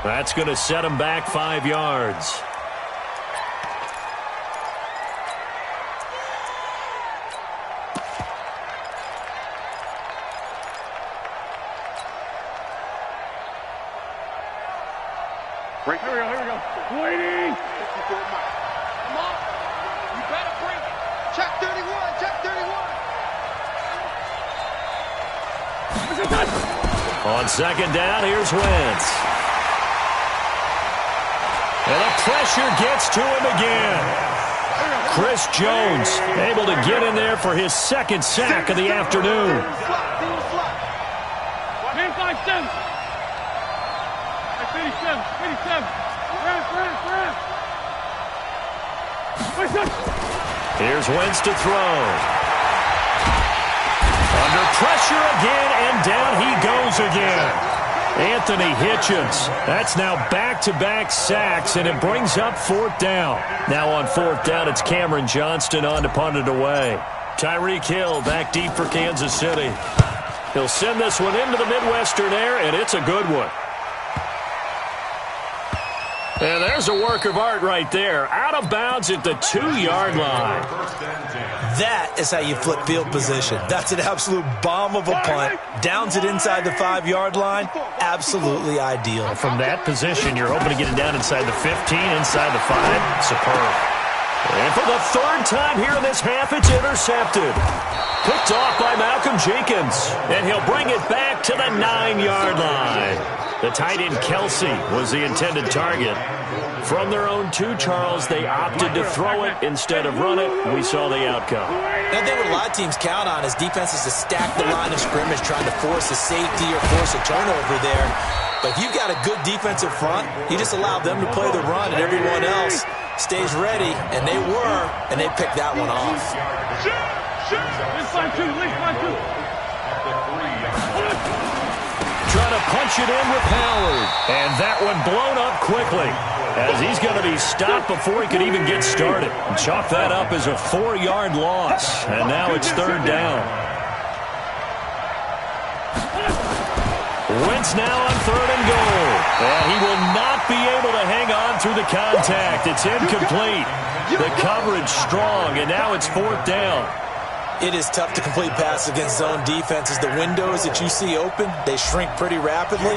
That's going to set him back 5 yards. Here we go. Waiting. Come on. You better bring it. Check 31. Check 31. On second down, here's Wentz. And the pressure gets to him again. Chris Jones able to get in there for his second sack of the afternoon. Man 5-7. 87. Here's Wentz to throw. Under pressure again, and down he goes again. Anthony Hitchens. That's now back-to-back sacks, and it brings up 4th down. Now on 4th down, it's Cameron Johnston on to punt it away. Tyreek Hill back deep for Kansas City. He'll send this one into the Midwestern air, and it's a good one. And there's a work of art right there. Out of bounds at the 2-yard line. That is how you flip field position. That's an absolute bomb of a punt. Downs it inside the 5-yard line. Absolutely ideal. From that position, you're hoping to get it down inside the 15, inside the 5. Superb. And for the 3rd time here in this half, it's intercepted. Picked off by Malcolm Jenkins. And he'll bring it back to the 9-yard line. The tight end Kelsey was the intended target. From their own 2, Charles, they opted to throw it instead of run it. We saw the outcome. Now, they what a lot of teams count on is defenses to stack the line of scrimmage, trying to force a safety or force a turnover there. But if you've got a good defensive front, you just allow them to play the run, and everyone else stays ready. And they were, and they picked that one off. Trying to punch it in with Howard. And that one blown up quickly, as he's going to be stopped before he could even get started. And chalk that up as a 4-yard loss. And now it's 3rd down. Wentz now on 3rd and goal. And he will not be able to hang on through the contact. It's incomplete. The coverage strong, and now it's 4th down. It is tough to complete passes against zone defenses. The windows that you see open, they shrink pretty rapidly.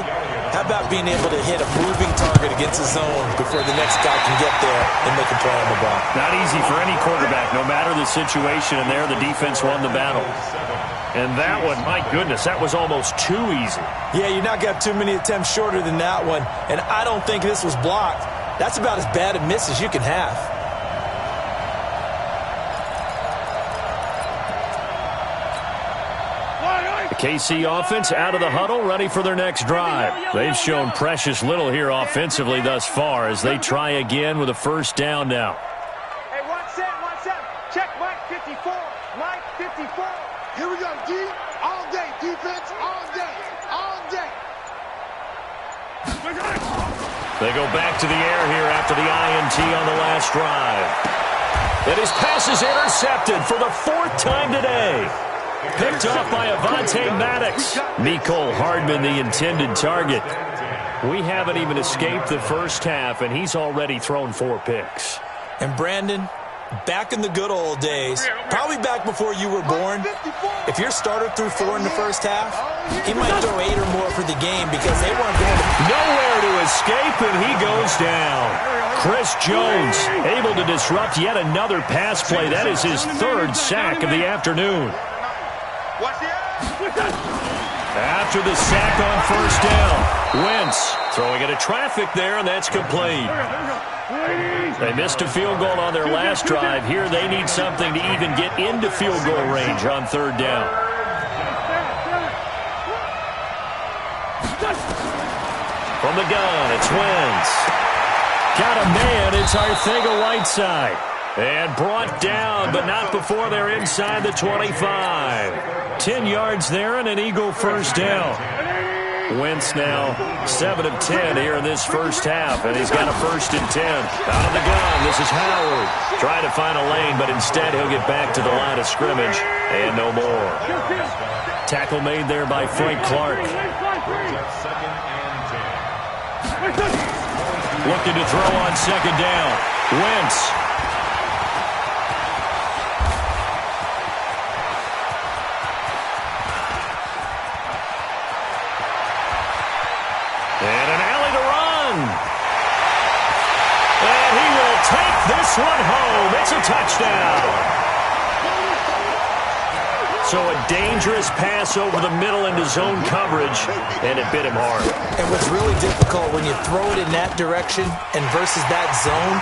How about being able to hit a moving target against a zone before the next guy can get there and make a play on the ball? Not easy for any quarterback, no matter the situation, and there the defense won the battle. And that one, my goodness, that was almost too easy. Yeah, you're not going to have too many attempts shorter than that one, and I don't think this was blocked. That's about as bad a miss as you can have. The KC offense out of the huddle, ready for their next drive. They've shown precious little here offensively thus far as they try again with a 1st down now. Hey, 1-7. Check Mike 54. Mike 54. Here we go, D. All day, defense, all day. They go back to the air here after the INT on the last drive. And his pass is intercepted for the 4th time today. Picked off by Avonte Maddox. Mecole Hardman, the intended target. We haven't even escaped the first half, and he's already thrown 4 picks. And Brandon, back in the good old days, probably back before you were born, if your starter threw 4 in the first half, he might throw 8 or more for the game because they weren't going to... Nowhere to escape, and he goes down. Chris Jones able to disrupt yet another pass play. That is his 3rd sack of the afternoon. After the sack on 1st down, Wentz throwing into traffic there, and that's complete. They missed a field goal on their last drive. Here they need something to even get into field goal range on 3rd down. From the gun, it's Wentz. Got a man, it's Arcega-Whiteside. And brought down, but not before they're inside the 25. 10 yards there and an Eagle 1st down. Wentz now 7 of 10 here in this first half, and he's got a 1st and 10. Out of the gun, this is Howard. Trying to find a lane, but instead he'll get back to the line of scrimmage, and no more. Tackle made there by Frank Clark. Looking to throw on second down. Wentz. And an alley to run. And he will take this one home. It's a touchdown. So a dangerous pass over the middle into zone coverage, and it bit him hard. And what's really difficult when you throw it in that direction and versus that zone,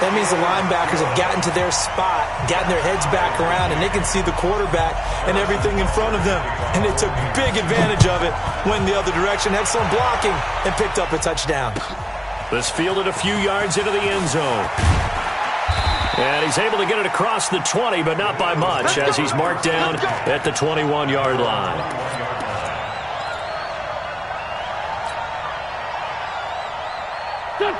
that means the linebackers have gotten to their spot, gotten their heads back around, and they can see the quarterback and everything in front of them. And they took big advantage of it, went the other direction, excellent blocking, and picked up a touchdown. This fielded a few yards into the end zone. And he's able to get it across the 20, but not by much, as he's marked down at the 21-yard line.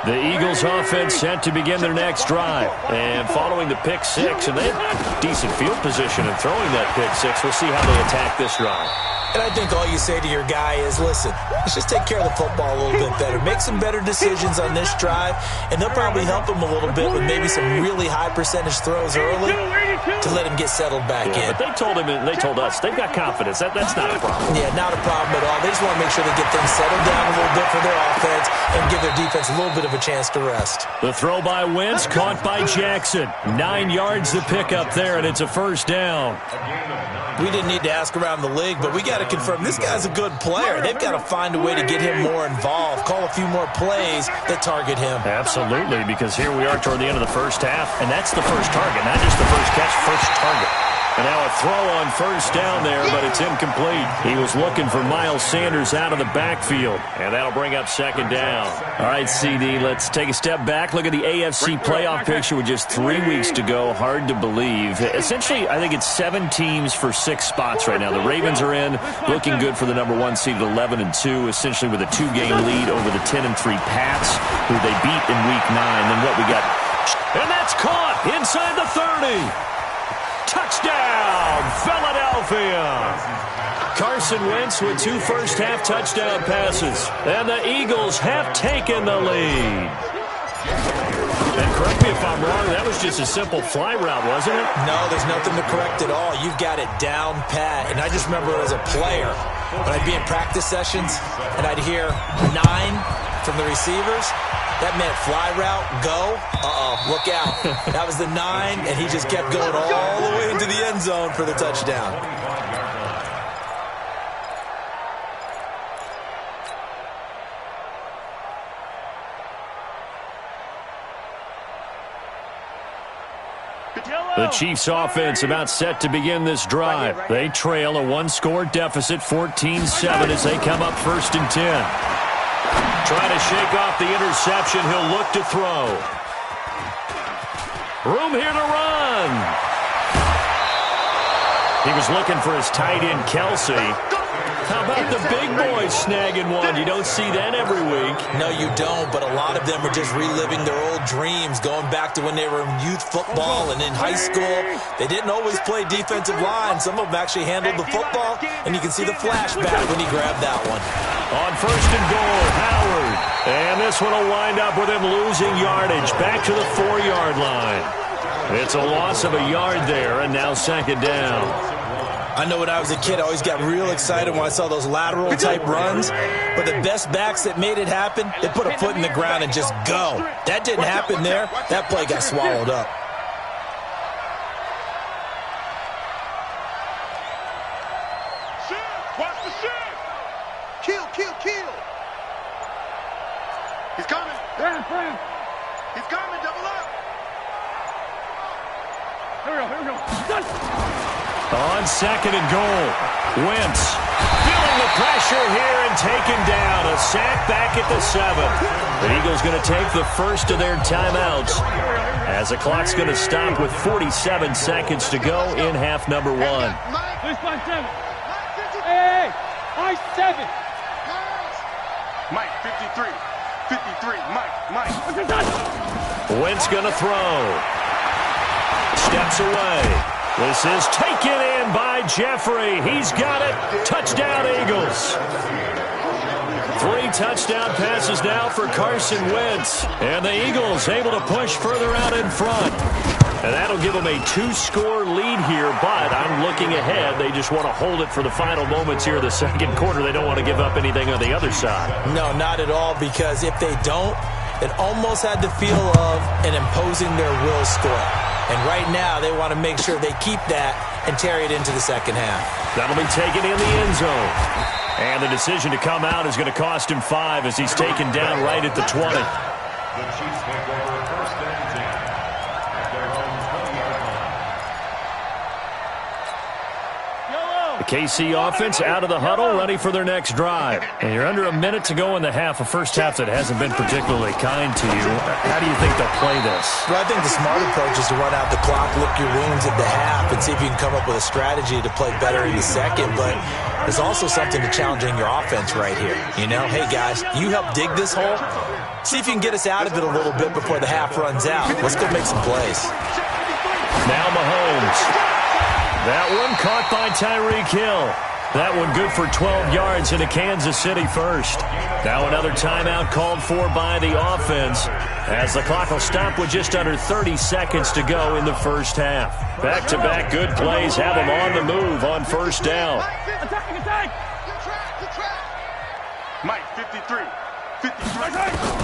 The Eagles offense set to begin their next drive. And following the pick six, and they have decent field position in throwing that pick six. We'll see how they attack this drive. And I think all you say to your guy is, listen, let's just take care of the football a little bit better. Make some better decisions on this drive, and they'll probably help him a little bit with maybe some really high percentage throws early to let him get settled back in. But they told him, and they told us, they've got confidence. That's not a problem. Yeah, not a problem at all. They just want to make sure they get things settled down a little bit for their offense and give their defense a little bit of a chance to rest. The throw by Wentz, caught by Jackson. 9 yards the pickup there, and it's a first down. We didn't need to ask around the league, but we got to confirm this guy's a good player. They've got to find a way to get him more involved, call a few more plays that target him. Absolutely, because here we are toward the end of the first half, and that's the first target, not just the first catch, first target. And now a throw on first down there, but it's incomplete. He was looking for Miles Sanders out of the backfield, and that'll bring up second down. All right, CD, let's take a step back. Look at the AFC playoff picture with just 3 weeks to go. Hard to believe. Essentially, I think it's 7 teams for 6 spots right now. The Ravens are in, looking good for the number 1 seed at 11-2, essentially with a 2-game lead over the 10-3 Pats, who they beat in Week 9. Then what we got? And that's caught inside the 30. Touchdown, Philadelphia! Carson Wentz with 2 first-half touchdown passes. And the Eagles have taken the lead. And correct me if I'm wrong, that was just a simple fly route, wasn't it? No, there's nothing to correct at all. You've got it down pat. And I just remember as a player, when I'd be in practice sessions, and I'd hear 9 from the receivers, that meant fly route, go, look out. That was the 9, and he just kept going all the way into the end zone for the touchdown. The Chiefs offense about set to begin this drive. They trail a 1-score deficit, 14-7, as they come up 1st and 10. Trying to shake off the interception. He'll look to throw. Room here to run. He was looking for his tight end, Kelsey. How about the big boys snagging one? You don't see that every week. No, you don't, but a lot of them are just reliving their old dreams, going back to when they were in youth football and in high school. They didn't always play defensive line. Some of them actually handled the football, and you can see the flashback when he grabbed that one. On 1st and goal, Howard. And this one will wind up with him losing yardage back to the 4-yard line. It's a loss of a yard there, and now 2nd down. I know when I was a kid, I always got real excited when I saw those lateral-type runs. But the best backs that made it happen, they put a foot in the ground and just go. That didn't happen there. That play got swallowed up. Watch the shit! Kill, kill, kill! He's coming! Friend. He's coming, double up! Here we go. Done. On 2nd and goal, Wentz feeling the pressure here and taken down. A sack back at the 7. The Eagles going to take the first of their timeouts as the clock's going to stop with 47 seconds to go in half number 1. Please find 7. Hey, I 7. Mike, 53. 53, Mike. Wentz going to throw. Steps away. This is taken in by Jeffrey. He's got it. Touchdown, Eagles. 3 touchdown passes now for Carson Wentz. And the Eagles able to push further out in front. And that'll give them a 2-score lead here, but I'm looking ahead. They just want to hold it for the final moments here of the second quarter. They don't want to give up anything on the other side. No, not at all, because if they don't, it almost had the feel of an imposing their will score. And right now, they want to make sure they keep that and carry it into the second half. That'll be taken in the end zone. And the decision to come out is going to cost him 5 as he's taken down right at the 20. The Chiefs take over first and 10 at their own 20-yard line. The KC offense out of the huddle, ready for their next drive. And you're under a minute to go in the half, a first half that hasn't been particularly kind to you. How do you think they'll play this? Well, I think the smart approach is to run out the clock, lick your wounds at the half, and see if you can come up with a strategy to play better in the second. But there's also something to challenging your offense right here. You know, hey, guys, you help dig this hole. See if you can get us out of it a little bit before the half runs out. Let's go make some plays. Now Mahomes. That one caught by Tyreek Hill. That one good for 12 yards into Kansas City first. Now another timeout called for by the offense as the clock will stop with just under 30 seconds to go in the first half. Back-to-back good plays have them on the move on first down. Attack! Mike, 53. 53.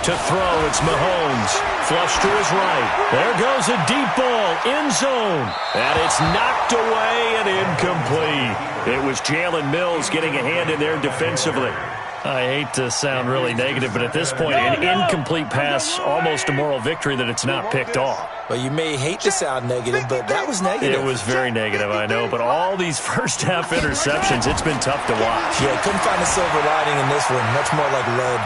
To throw, it's Mahomes. Flush to his right. There goes a deep ball, end zone. And it's knocked away and incomplete. It was Jalen Mills getting a hand in there defensively. I hate to sound really negative, but at this point, an incomplete pass, almost a moral victory that it's not picked off. Well, you may hate to sound negative, but that was negative. It was very negative, I know, but all these first-half interceptions, it's been tough to watch. Yeah, couldn't find a silver lining in this one. Much more like lead.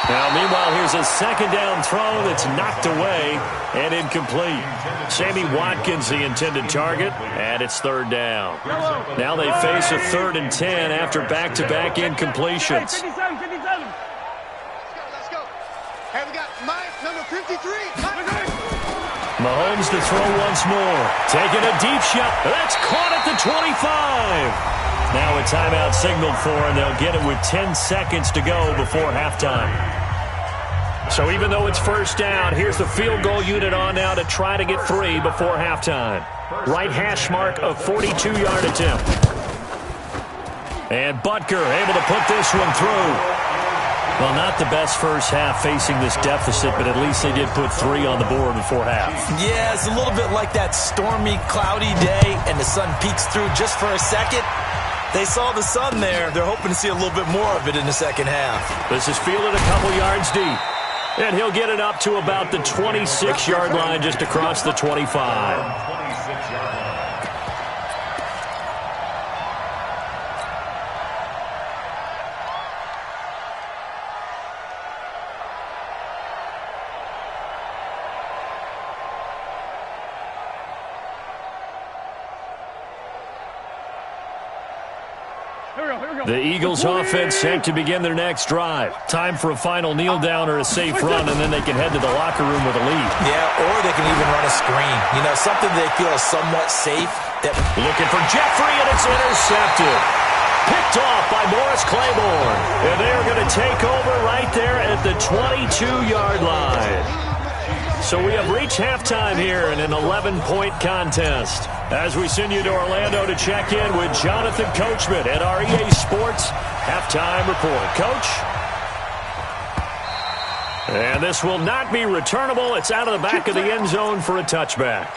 Now, meanwhile, here's a second down throw that's knocked away and incomplete. Sammy Watkins, the intended target, and it's third down. Now they face a 3rd and 10 after back-to-back incompletions. 57. Let's go. Hey, we got Mike, number 53. Mahomes to throw once more. Taking a deep shot. That's caught at the 25. Now a timeout signaled for, and they'll get it with 10 seconds to go before halftime. So even though it's first down, here's the field goal unit on now to try to get 3 before halftime. Right hash mark of 42-yard attempt. And Butker able to put this one through. Well, not the best first half facing this deficit, but at least they did put 3 on the board before half. Yeah, it's a little bit like that stormy, cloudy day, and the sun peeks through just for a second. They saw the sun there. They're hoping to see a little bit more of it in the second half. This is fielded a couple yards deep. And he'll get it up to about the 26-yard line just across the 25. The Eagles offense set to begin their next drive. Time for a final kneel down or a safe run, and then they can head to the locker room with a lead. Yeah, or they can even run a screen. You know, something they feel is somewhat safe. Looking for Jeffrey, and it's intercepted. Picked off by Morris Claiborne. And they're going to take over right there at the 22-yard line. So we have reached halftime here in an 11-point contest. As we send you to Orlando to check in with Jonathan Coachman at our EA Sports Halftime Report. Coach? And this will not be returnable. It's out of the back of the end zone for a touchback.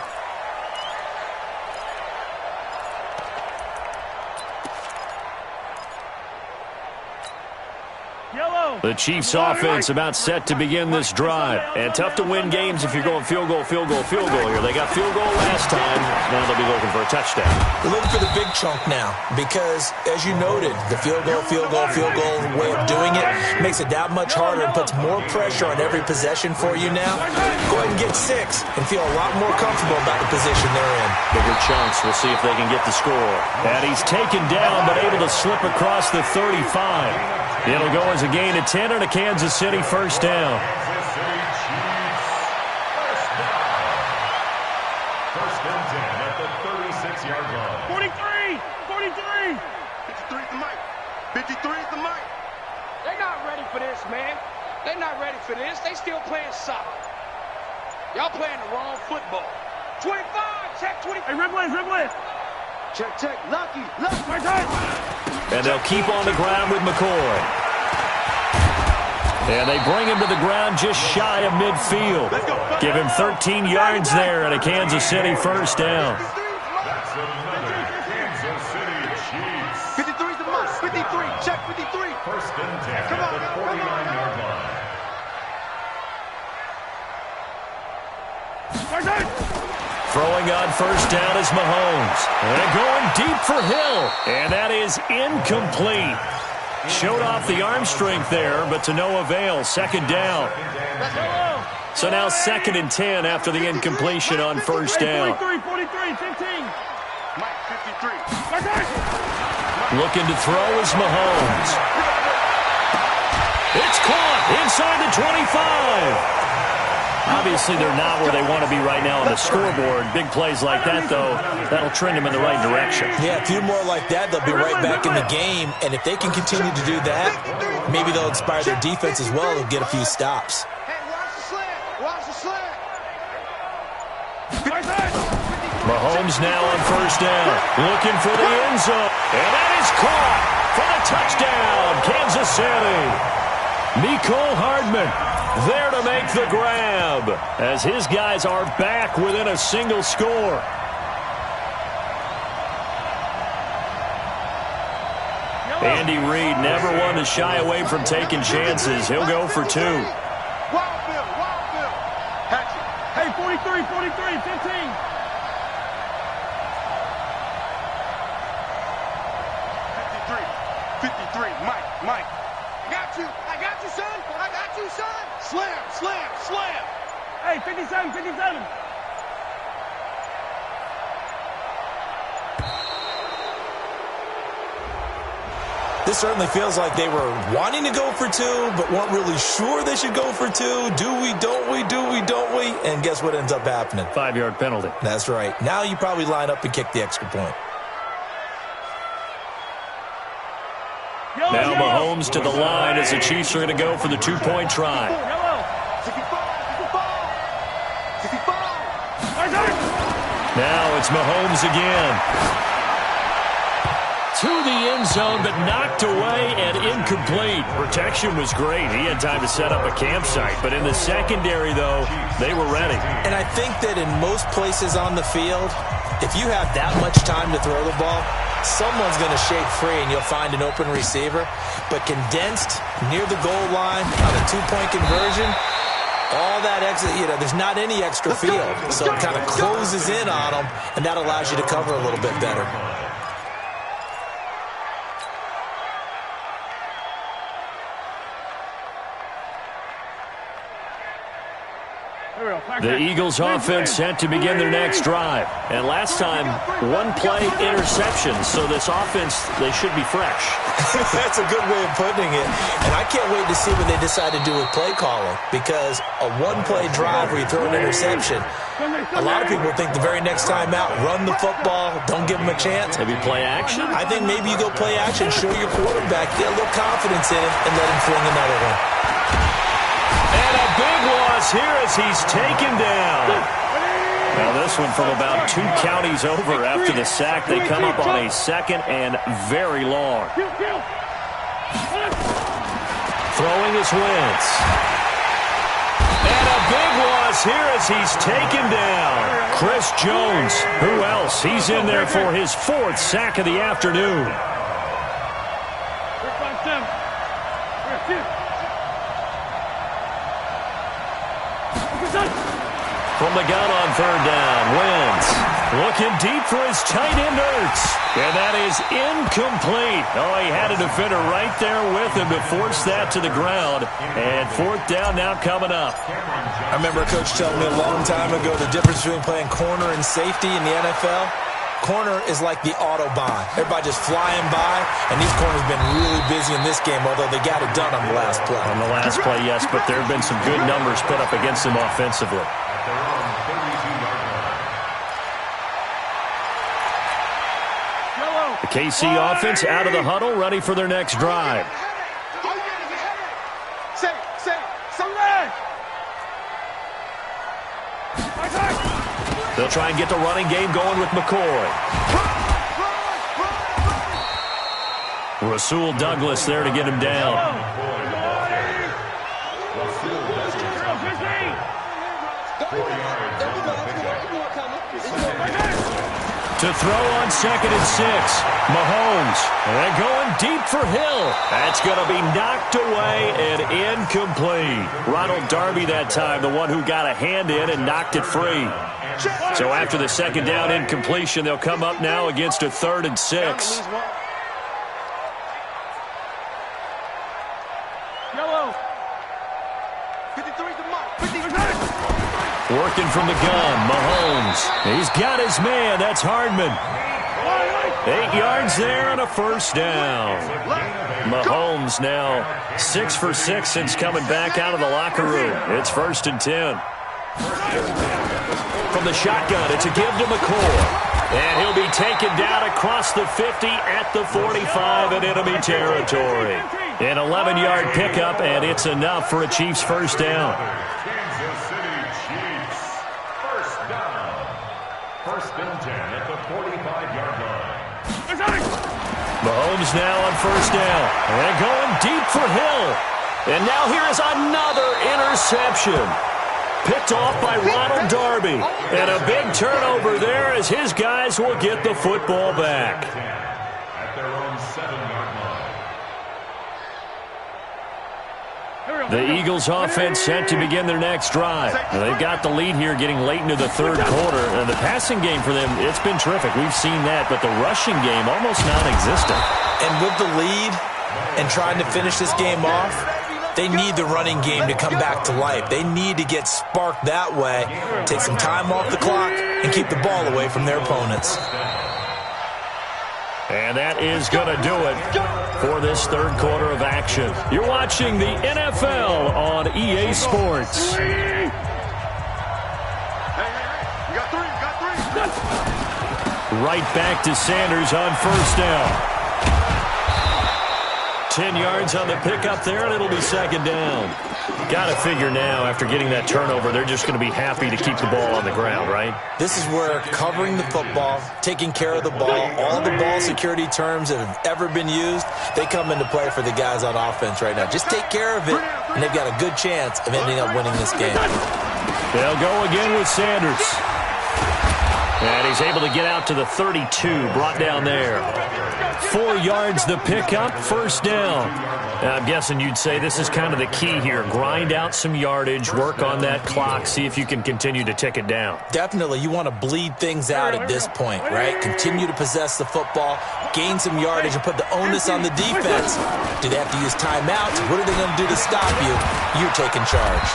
The Chiefs offense about set to begin this drive. And tough to win games if you're going field goal here. They got field goal last time. Now they'll be looking for a touchdown. They're looking for the big chunk now because, as you noted, the field goal way of doing it makes it that much harder and puts more pressure on every possession for you now. Go ahead and get 6 and feel a lot more comfortable about the position they're in. Bigger chunks. We'll see if they can get the score. And he's taken down but able to slip across the 35. It'll go as a gain of 10 and a Kansas City first down. First and 10 at the 36-yard line. 43! is the mic. 53 is the mic. They're not ready for this, man. They're not ready for this. They still playing soccer. Y'all playing the wrong football. 25, check 20. Hey, Ripley. Check. Lucky. And they'll keep on the ground with McCoy. And they bring him to the ground just shy of midfield. Give him 13 yards there and a Kansas City first down. That's another Kansas City Chiefs. 53 is the mic. 53. Check 53. First and 10 at the 49-yard line. Throwing on first down is Mahomes. And going deep for Hill. And that is incomplete. Showed off the arm strength there, but to no avail. Second down. So now 2nd and 10 after the incompletion on first down. 43, 15. Mike 53. Looking to throw is Mahomes. It's caught inside the 25. Obviously, they're not where they want to be right now on the scoreboard. Big plays like that, though, that'll trend them in the right direction. Yeah, a few more like that, they'll be right back in the game. And if they can continue to do that, maybe they'll inspire their defense as well and get a few stops. Hey, watch the slant. Mahomes now on first down, looking for the end zone. And that is caught for the touchdown, Kansas City. Mecole Hardman there to make the grab as his guys are back within a single score. Andy Reid never one to shy away from taking chances. He'll go for 2. Wild Bill. Hatchet. Hey, 43, 15. 53. Mike. I got you, son. Slam. Hey, 57. This certainly feels like they were wanting to go for 2, but weren't really sure they should go for 2. Do we, don't we? And guess what ends up happening? 5-yard penalty. That's right. Now you probably line up and kick the extra point. Now Mahomes to the line as the Chiefs are going to go for the 2-point try. 65. Now it's Mahomes again. To the end zone, but knocked away and incomplete. Protection was great. He had time to set up a campsite. But in the secondary, though, they were ready. And I think that in most places on the field, if you have that much time to throw the ball, someone's going to shake free and you'll find an open receiver. But condensed near the goal line on a 2-point conversion, all that extra, there's not any extra field. So it kind of closes in on them, and that allows you to cover a little bit better. The Eagles offense set to begin their next drive. And last time, 1-play interception. So this offense, they should be fresh. That's a good way of putting it. And I can't wait to see what they decide to do with play calling. Because a 1-play drive where you throw an interception, a lot of people think the very next time out, run the football, don't give them a chance. Maybe play action? I think maybe you go play action, show your quarterback, get a little confidence in him, and let him fling another one. And a big loss here as he's taken down. Now this one from about 2 counties over after the sack. They come up on a 2nd and very long. Throwing is Wentz. And a big loss here as he's taken down. Chris Jones. Who else? He's in there for his 4th sack of the afternoon. From the gun on 3rd down, Wentz looking deep for his tight end Ertz. And that is incomplete. Oh, he had a defender right there with him to force that to the ground. And 4th down now coming up. I remember a coach telling me a long time ago the difference between playing corner and safety in the NFL. Corner is like the Autobahn. Everybody just flying by, and these corners have been really busy in this game, although they got it done on the last play. On the last play, yes, but there have been some good numbers put up against them offensively. The KC offense out of the huddle, ready for their next drive. They'll try and get the running game going with McCoy. Rasul Douglas there to get him down. To throw on 2nd and 6. Mahomes. And going deep for Hill. That's going to be knocked away and incomplete. Ronald Darby that time, the one who got a hand in and knocked it free. So after the 2nd down incompletion, they'll come up now against a 3rd and 6. Working from the gun, Mahomes. He's got his man. That's Hardman. 8 yards there and a first down. Mahomes now 6 for 6 since coming back out of the locker room. It's 1st and 10. From the shotgun, it's a give to McCoy. And he'll be taken down across the 50 at the 45 in enemy territory. An 11-yard pickup, and it's enough for a Chiefs first down. Kansas City Chiefs. First down. 1st and 10 at the 45-yard line. Mahomes now on 1st down. And going deep for Hill. And now here is another interception. Picked off by Ronald Darby. And a big turnover there as his guys will get the football back. At their own 7-yard line. The Eagles offense set to begin their next drive. They've got the lead here getting late into the 3rd quarter. And the passing game for them, it's been terrific. We've seen that, but the rushing game almost non-existent. And with the lead and trying to finish this game off, they need the running game to come back to life. They need to get sparked that way, take some time off the clock, and keep the ball away from their opponents. And that is going to do it for this 3rd quarter of action. You're watching the NFL on EA Sports. Right back to Sanders on 1st down. 10 yards on the pickup there, and it'll be 2nd down. Got to figure now, after getting that turnover, they're just going to be happy to keep the ball on the ground, right? This is where covering the football, taking care of the ball, all the ball security terms that have ever been used, they come into play for the guys on offense right now. Just take care of it, and they've got a good chance of ending up winning this game. They'll go again with Sanders. And he's able to get out to the 32, brought down there. 4 yards the pickup, 1st down. I'm guessing you'd say this is kind of the key here. Grind out some yardage, work on that clock, see if you can continue to tick it down. Definitely. You want to bleed things out at this point, right? Continue to possess the football, gain some yardage, and put the onus on the defense. Do they have to use timeouts? What are they going to do to stop you? You're taking charge.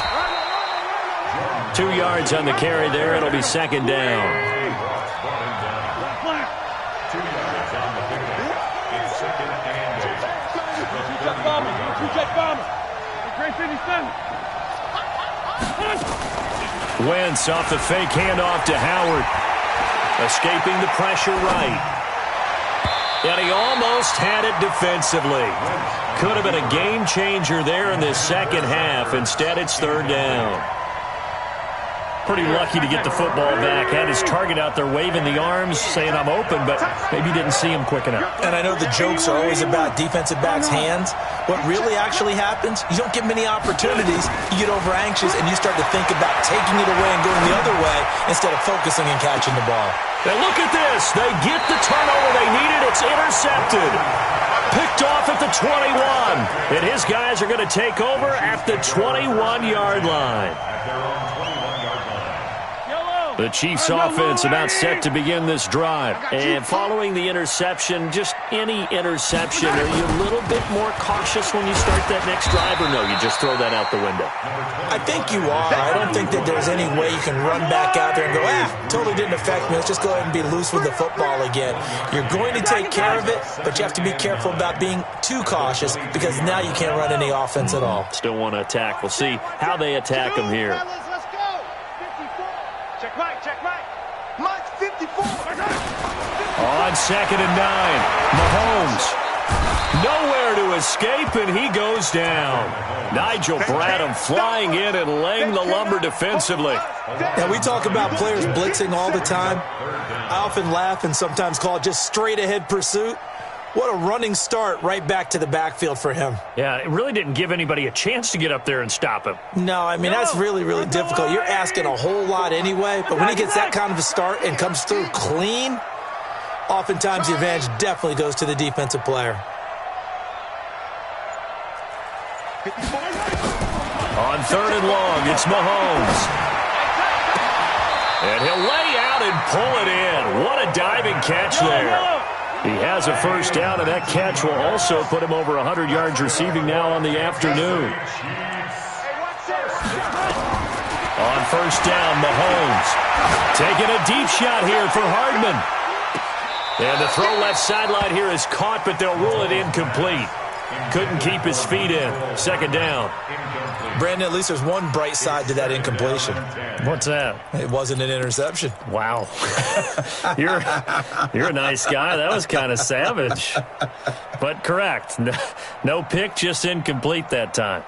2 yards on the carry there. It'll be 2nd down. Wentz off the fake handoff to Howard. Escaping the pressure right. And he almost had it defensively. Could have been a game changer there in this 2nd half. Instead, it's 3rd down. Pretty lucky to get the football back. Had his target out there waving the arms, saying I'm open, but maybe didn't see him quick enough. And I know the jokes are always about defensive backs' hands. What really actually happens, you don't get many opportunities. You get over anxious, and you start to think about taking it away and going the other way instead of focusing and catching the ball. Now look at this. They get the turnover they needed. It's intercepted. Picked off at the 21. And his guys are going to take over at the 21-yard line. The Chiefs offense about set to begin this drive. And following the interception, just any interception, are you a little bit more cautious when you start that next drive, or no, you just throw that out the window? I think you are. I don't think that there's any way you can run back out there and go, totally didn't affect me. Let's just go ahead and be loose with the football again. You're going to take care of it, but you have to be careful about being too cautious because now you can't run any offense at all. Still want to attack. We'll see how they attack them here. On 2nd and 9. Mahomes. Nowhere to escape, and he goes down. Nigel Bradham flying in and laying the lumber defensively. And we talk about players blitzing all the time. I often laugh and sometimes call it just straight-ahead pursuit. What a running start right back to the backfield for him. Yeah, it really didn't give anybody a chance to get up there and stop him. No, I mean, that's really, really difficult. You're asking a whole lot anyway, but when he gets that kind of a start and comes through clean, oftentimes the advantage definitely goes to the defensive player. On 3rd and long, it's Mahomes. And he'll lay out and pull it in. What a diving catch there. He has a first down, and that catch will also put him over 100 yards receiving now on the afternoon. On 1st down, Mahomes taking a deep shot here for Hardman. And the throw left sideline here is caught, but they'll rule it incomplete. Couldn't keep his feet in. 2nd down. Brandon, at least there's one bright side to that incompletion. What's that? It wasn't an interception. Wow. You're a nice guy. That was kind of savage. But correct. No pick, just incomplete that time.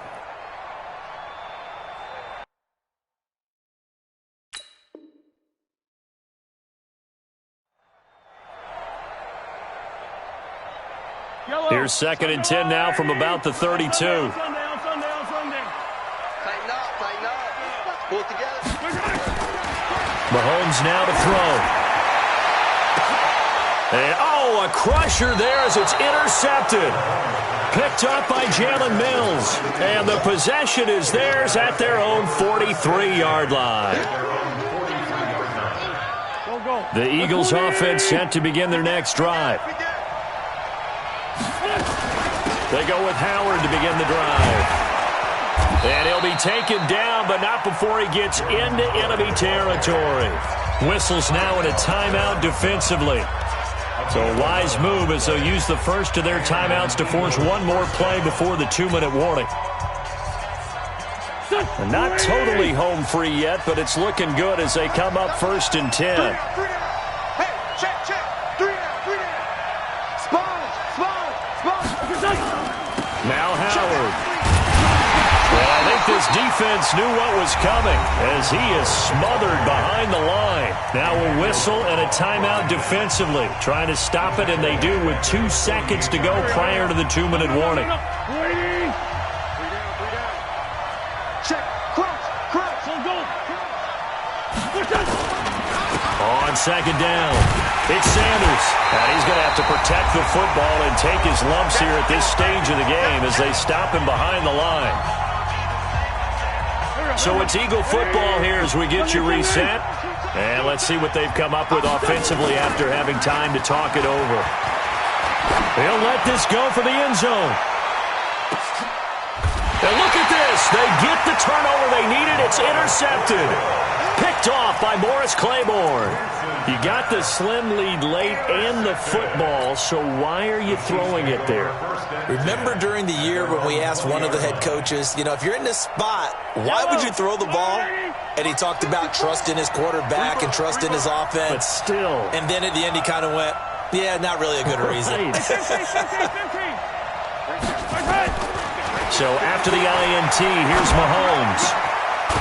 Here's 2nd and 10 now from about the 32. Tighten up. Pull it together. Mahomes now to throw. And, a crusher there as it's intercepted. Picked up by Jalen Mills. And the possession is theirs at their own 43-yard line. The Eagles offense set to begin their next drive. They go with Howard to begin the drive. And he'll be taken down, but not before he gets into enemy territory. Whistles now in a timeout defensively. So a wise move as they'll use the first of their timeouts to force one more play before the 2-minute warning. And not totally home free yet, but it's looking good as they come up 1st and 10. Hey, check. 3 down. Spawn. Now Howard. Well, I think this defense knew what was coming as he is smothered behind the line. Now a whistle and a timeout defensively. Trying to stop it, and they do with 2 seconds to go prior to the 2-minute warning. Check. Crouch. On 2nd down, it's Sanders. And he's going to have to protect the football and take his lumps here at this stage of the game as they stop him behind the line. So it's Eagle football here as we get you reset. And let's see what they've come up with offensively after having time to talk it over. They'll let this go for the end zone. And look at this. They get the turnover they needed. It's intercepted. Picked off by Morris Claiborne. You got the slim lead late and the football, so why are you throwing it there? Remember during the year when we asked one of the head coaches, if you're in this spot, why would you throw the ball? And he talked about trust in his quarterback and trust in his offense. But still. And then at the end he kind of went, yeah, not really a good reason. So after the INT, here's Mahomes.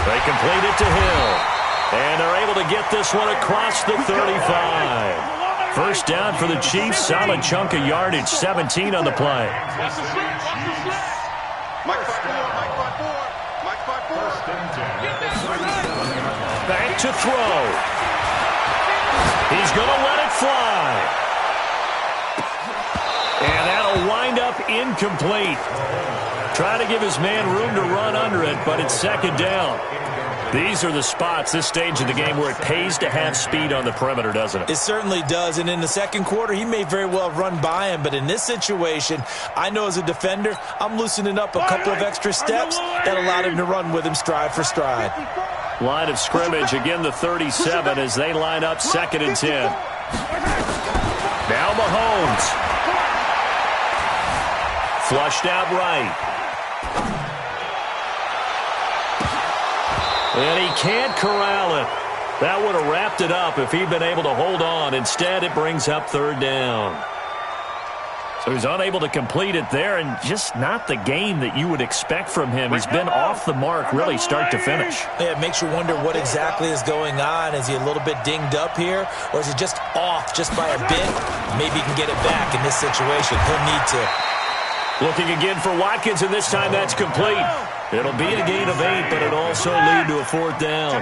They complete it to Hill. And they're able to get this one across the 35. First down for the Chiefs. Solid chunk of yardage. 17 on the play. Back to throw. He's going to let it fly. And that'll wind up incomplete. Try to give his man room to run under it, but it's 2nd down. These are the spots, this stage of the game, where it pays to have speed on the perimeter, doesn't it? It certainly does, and in the second quarter, he may very well run by him, but in this situation, I know as a defender, I'm loosening up a couple of extra steps that allowed him to run with him stride for stride. Line of scrimmage, again the 37 as they line up 2nd and 10. Now Mahomes. Flushed out right. And he can't corral it. That would have wrapped it up if he'd been able to hold on. Instead, it brings up third down. So he's unable to complete it there, and just not the game that you would expect from him. He's been off the mark really start to finish. Yeah, it makes you wonder what exactly is going on. Is he a little bit dinged up here, or is he just off just by a bit? Maybe he can get it back in this situation. He'll need to. Looking again for Watkins, and this time that's complete. It'll be a gain of 8, but it'll also lead to a fourth down.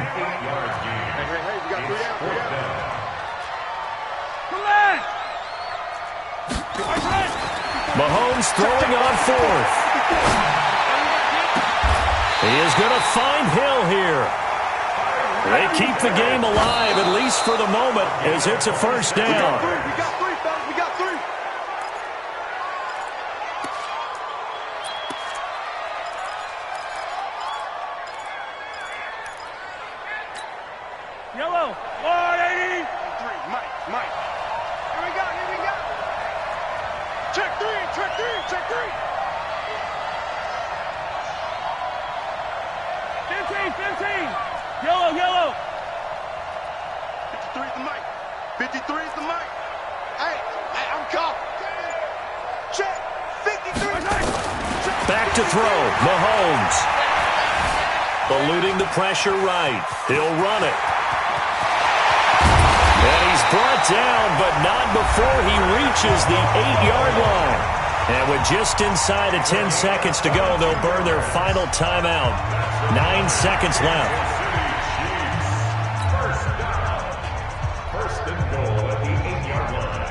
Mahomes throwing on fourth. He is going to find Hill here. They keep the game alive, at least for the moment, as it's a first down. We got three, fellas. We got three. Yellow. 180. Mike. Here we go. Check three. 15. Yellow. 53 is the mic. 53 is the mic. Hey, I'm caught. Check. 53. Back to throw. Mahomes. Eluding the pressure right. He'll run it. And he's brought down, but not before he reaches the 8-yard line. And with just inside of 10 seconds to go, they'll burn their final timeout. 9 seconds left. First and goal at the 8-yard line.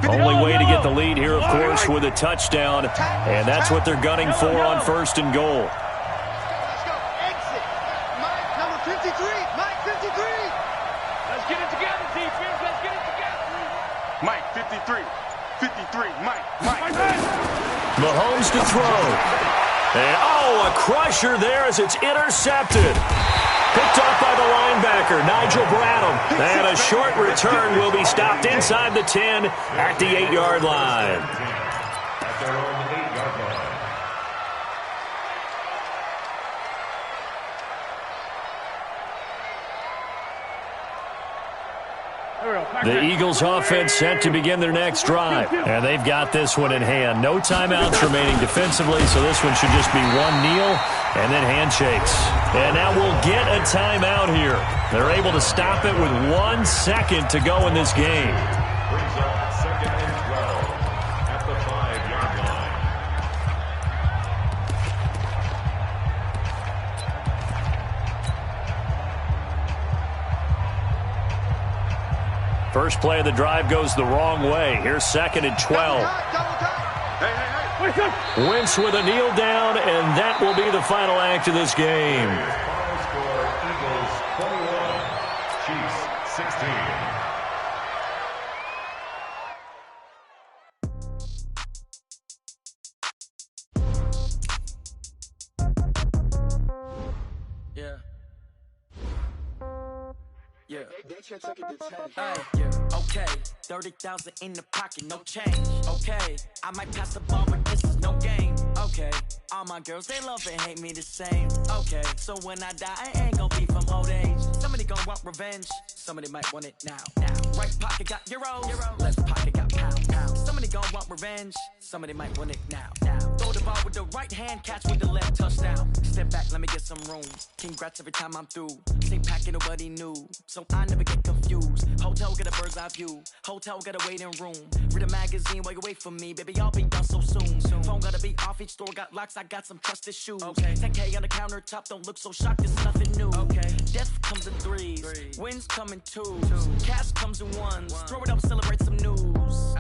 Only way to get the lead here, of course, with a touchdown. And that's what they're gunning for on first and goal. Let's go. Exit. Mike, number 53. Mike, 53. Let's get it together, defense. Let's get it together. Mike, 53. 53. Mike. Mahomes to throw. And, a crusher there as it's intercepted. Picked up by the linebacker, Nigel Bradham. And a short return will be stopped inside the 10 at the 8-yard line. At their own 8-yard line. The Eagles offense set to begin their next drive. And they've got this one in hand. No timeouts remaining defensively, so this one should just be one kneel and then handshakes. And now we'll get a timeout here. They're able to stop it with 1 second to go in this game. Brings up second and 12 at the 5-yard line. First play of the drive goes the wrong way. Here's second and 12. Hey. Wentz with a kneel down, and that will be the final act of this game. Final score, Eagles 21, Chiefs 16. Okay, 30,000 in the pocket, no change. Okay, I might pass the ball, but this is no game. Okay, all my girls, they love and hate me the same. Okay, so when I die, I ain't gon' be from old age. Somebody gon' want revenge, somebody might want it now. Right pocket got euros, left pocket got pound. Somebody gon' want revenge, somebody might want it now. Throw the ball with the right hand, catch with the left, touchdown. Step back, let me get some room. Congrats every time I'm through. Same packet, nobody knew, so I never get confused. Hotel get a bird's eye view. Hotel got a waiting room. Read a magazine while you wait for me. Baby, I'll be done so soon. Phone gotta be off, each store got locks. I got some trusted shoes. 10K on the countertop, don't look so shocked, it's nothing new. Death comes in threes. Wins come in twos. Cash comes in ones. Throw it up, celebrate some news.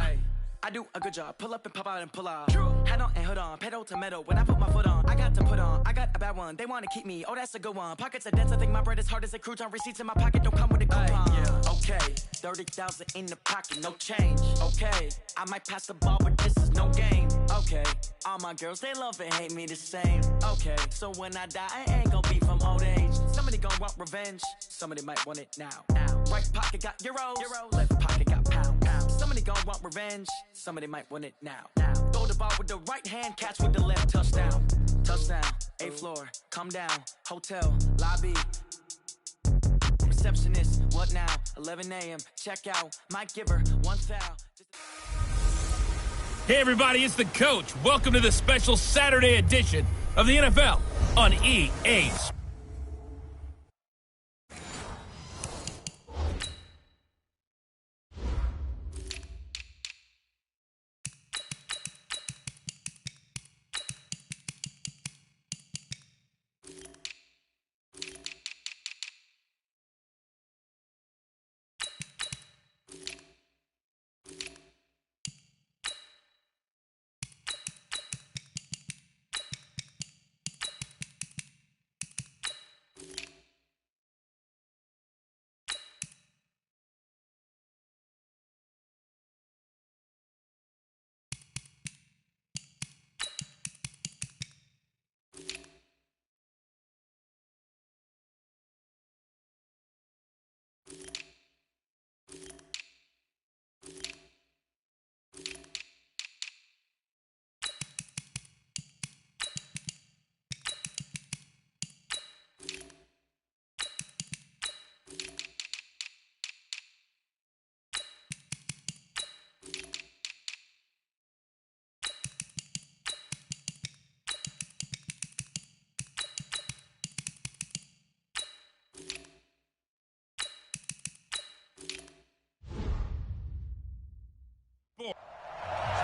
I do a good job. Pull up and pop out and pull out. Head on and hood on. Pedal to metal. When I put my foot on, I got to put on. I got a bad one. They want to keep me. Oh, that's a good one. Pockets are dense. I think my bread is hard as a crouton. Receipts in my pocket don't come with a coupon. Okay, 30,000 in the pocket, no change. Okay, I might pass the ball, but this is no game. Okay, all my girls, they love and hate me the same. Okay, so when I die, I ain't gon' be from old age. Somebody gon' want revenge. Somebody might want it now. Right pocket got euros. Left pocket got pound. Somebody gon' want revenge. Somebody might want it now. Throw the ball with the right hand, catch with the left. Touchdown, touchdown, 8th floor, come down, hotel, lobby. Receptionist, what now? 11 a.m., check out, might give her one foul. Hey everybody, it's the coach. Welcome to the special Saturday edition of the NFL on EA Sports.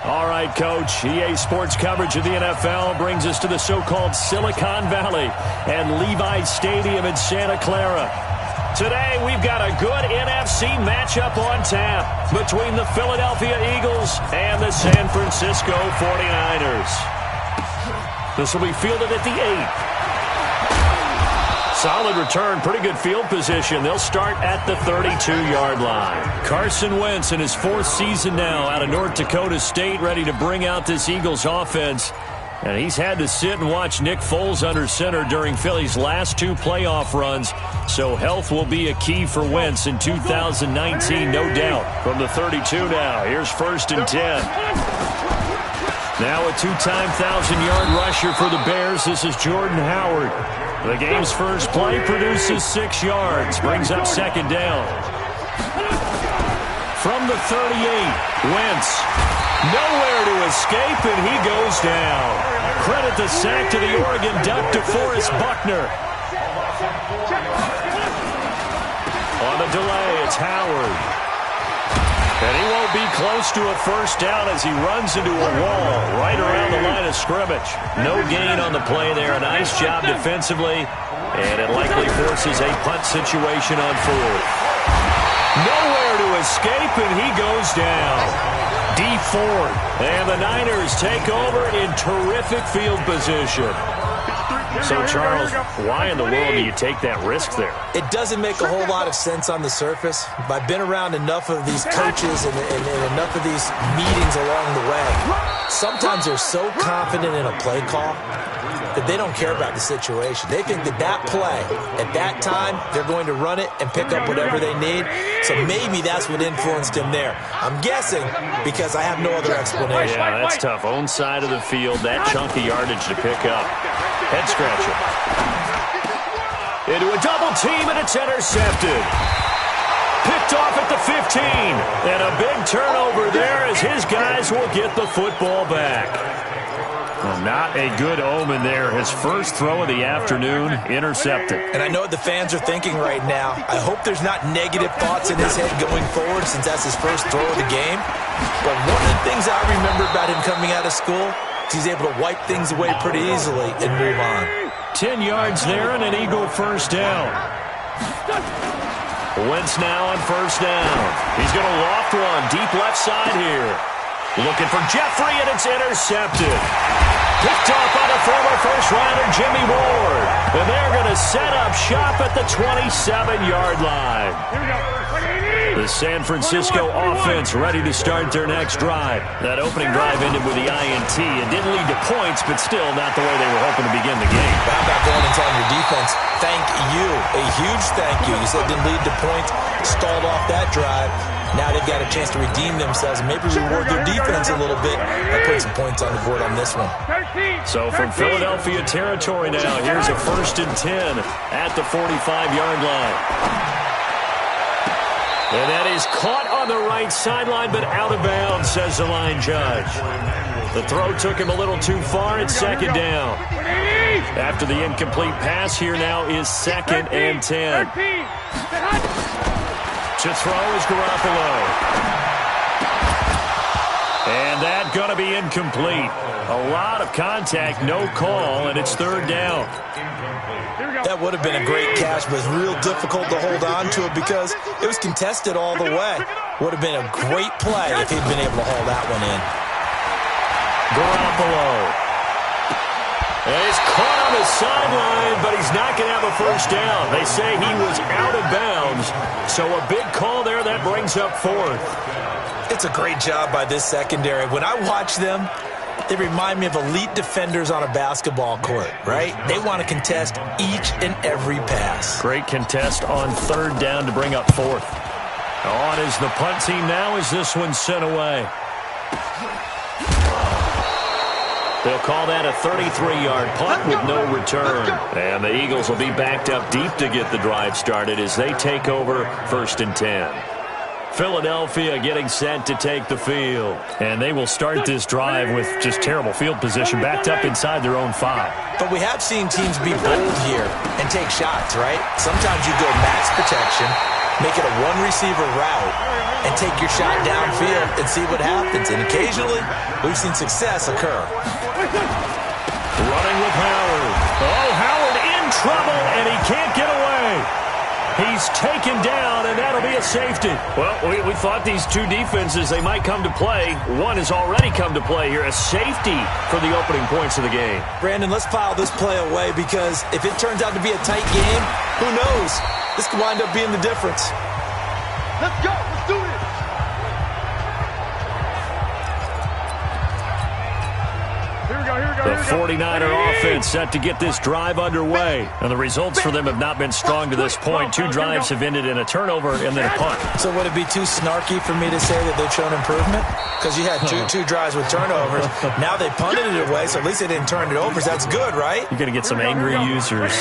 All right, Coach. EA Sports coverage of the NFL brings us to the so-called Silicon Valley and Levi's Stadium in Santa Clara. Today, we've got a good NFC matchup on tap between the Philadelphia Eagles and the San Francisco 49ers. This will be fielded at the 8th. Solid return, pretty good field position. They'll start at the 32-yard line. Carson Wentz in his 4th season now out of North Dakota State, ready to bring out this Eagles offense. And he's had to sit and watch Nick Foles under center during Philly's last 2 playoff runs. So health will be a key for Wentz in 2019, no doubt. From the 32 now, here's 1st and 10. Now a 2-time 1,000-yard rusher for the Bears. This is Jordan Howard. The game's first play produces 6 yards, brings up 2nd down. From the 38, Wentz, nowhere to escape, and he goes down. Credit the sack to the Oregon Duck, DeForest Buckner. On the delay, it's Howard. And he won't be close to a 1st down as he runs into a wall right around the line of scrimmage. No gain on the play there. A nice job defensively. And it likely forces a punt situation on 4th. Nowhere to escape, and he goes down. Dee Ford. And the Niners take over in terrific field position. So, Charles, why in the world do you take that risk there? It doesn't make a whole lot of sense on the surface. But I've been around enough of these coaches and enough of these meetings along the way. Sometimes they're so confident in a play call that they don't care about the situation. They think that play, at that time, they're going to run it and pick up whatever they need. So maybe that's what influenced him there. I'm guessing because I have no other explanation. Yeah, that's tough. Own side of the field, that chunk of yardage to pick up. Head scratcher. Into a double team, and it's intercepted. Picked off at the 15. And a big turnover there as his guys will get the football back. Well, not a good omen there. His first throw of the afternoon, intercepted. And I know what the fans are thinking right now. I hope there's not negative thoughts in his head going forward since that's his first throw of the game. But one of the things I remember about him coming out of school is he's able to wipe things away pretty easily and move on. 10 yards there and an Eagle 1st down. Wentz now on 1st down. He's going to loft one deep left side here. Looking for Jeffrey, and it's intercepted. Picked off by the former first-rounder Jimmy Ward. And they're going to set up shop at the 27-yard line. Here we go. The San Francisco offense ready to start their next drive. That opening drive ended with the INT. It didn't lead to points, but still not the way they were hoping to begin the game. How about going and telling your defense, thank you, a huge thank you. You said it didn't lead to points, stalled off that drive. Now they've got a chance to redeem themselves and maybe reward their defense a little bit and put some points on the board on this one. So from Philadelphia territory now, here's a 1st and 10 at the 45-yard line. And that is caught on the right sideline, but out of bounds, says the line judge. The throw took him a little too far. It's 2nd down. After the incomplete pass, here now is 2nd and 10. To throw is Garoppolo. And that going to be incomplete. A lot of contact, no call, and it's 3rd down. That would have been a great catch, but it's real difficult to hold on to it because it was contested all the way. Would have been a great play if he'd been able to haul that one in. Garoppolo. And he's caught on the sideline, but he's not going to have a 1st down. They say he was out of bounds, so a big call there. That brings up 4th. It's a great job by this secondary. When I watch them, they remind me of elite defenders on a basketball court, right? They want to contest each and every pass. Great contest on 3rd down to bring up 4th. On is the punt team now as this one's sent away. They'll call that a 33-yard punt with no return. And the Eagles will be backed up deep to get the drive started as they take over 1st and 10. Philadelphia getting set to take the field. And they will start this drive with just terrible field position, backed up inside their own 5. But we have seen teams be bold here and take shots, right? Sometimes you go max protection, make it a one-receiver route, and take your shot downfield and see what happens. And occasionally, we've seen success occur. Running with Howard. Oh, Howard in trouble, and he can't get away. He's taken down, and that'll be a safety. Well, we thought these two defenses, they might come to play. One has already come to play here, a safety for the opening points of the game. Brandon, let's file this play away because if it turns out to be a tight game, who knows? This could wind up being the difference. Let's go. Let's do this. The 49er offense set to get this drive underway. And the results for them have not been strong to this point. 2 drives have ended in a turnover and then a punt. So would it be too snarky for me to say that they've shown improvement? Because you had two drives with turnovers. Now they punted it away, so at least they didn't turn it over. So that's good, right? You're going to get some angry users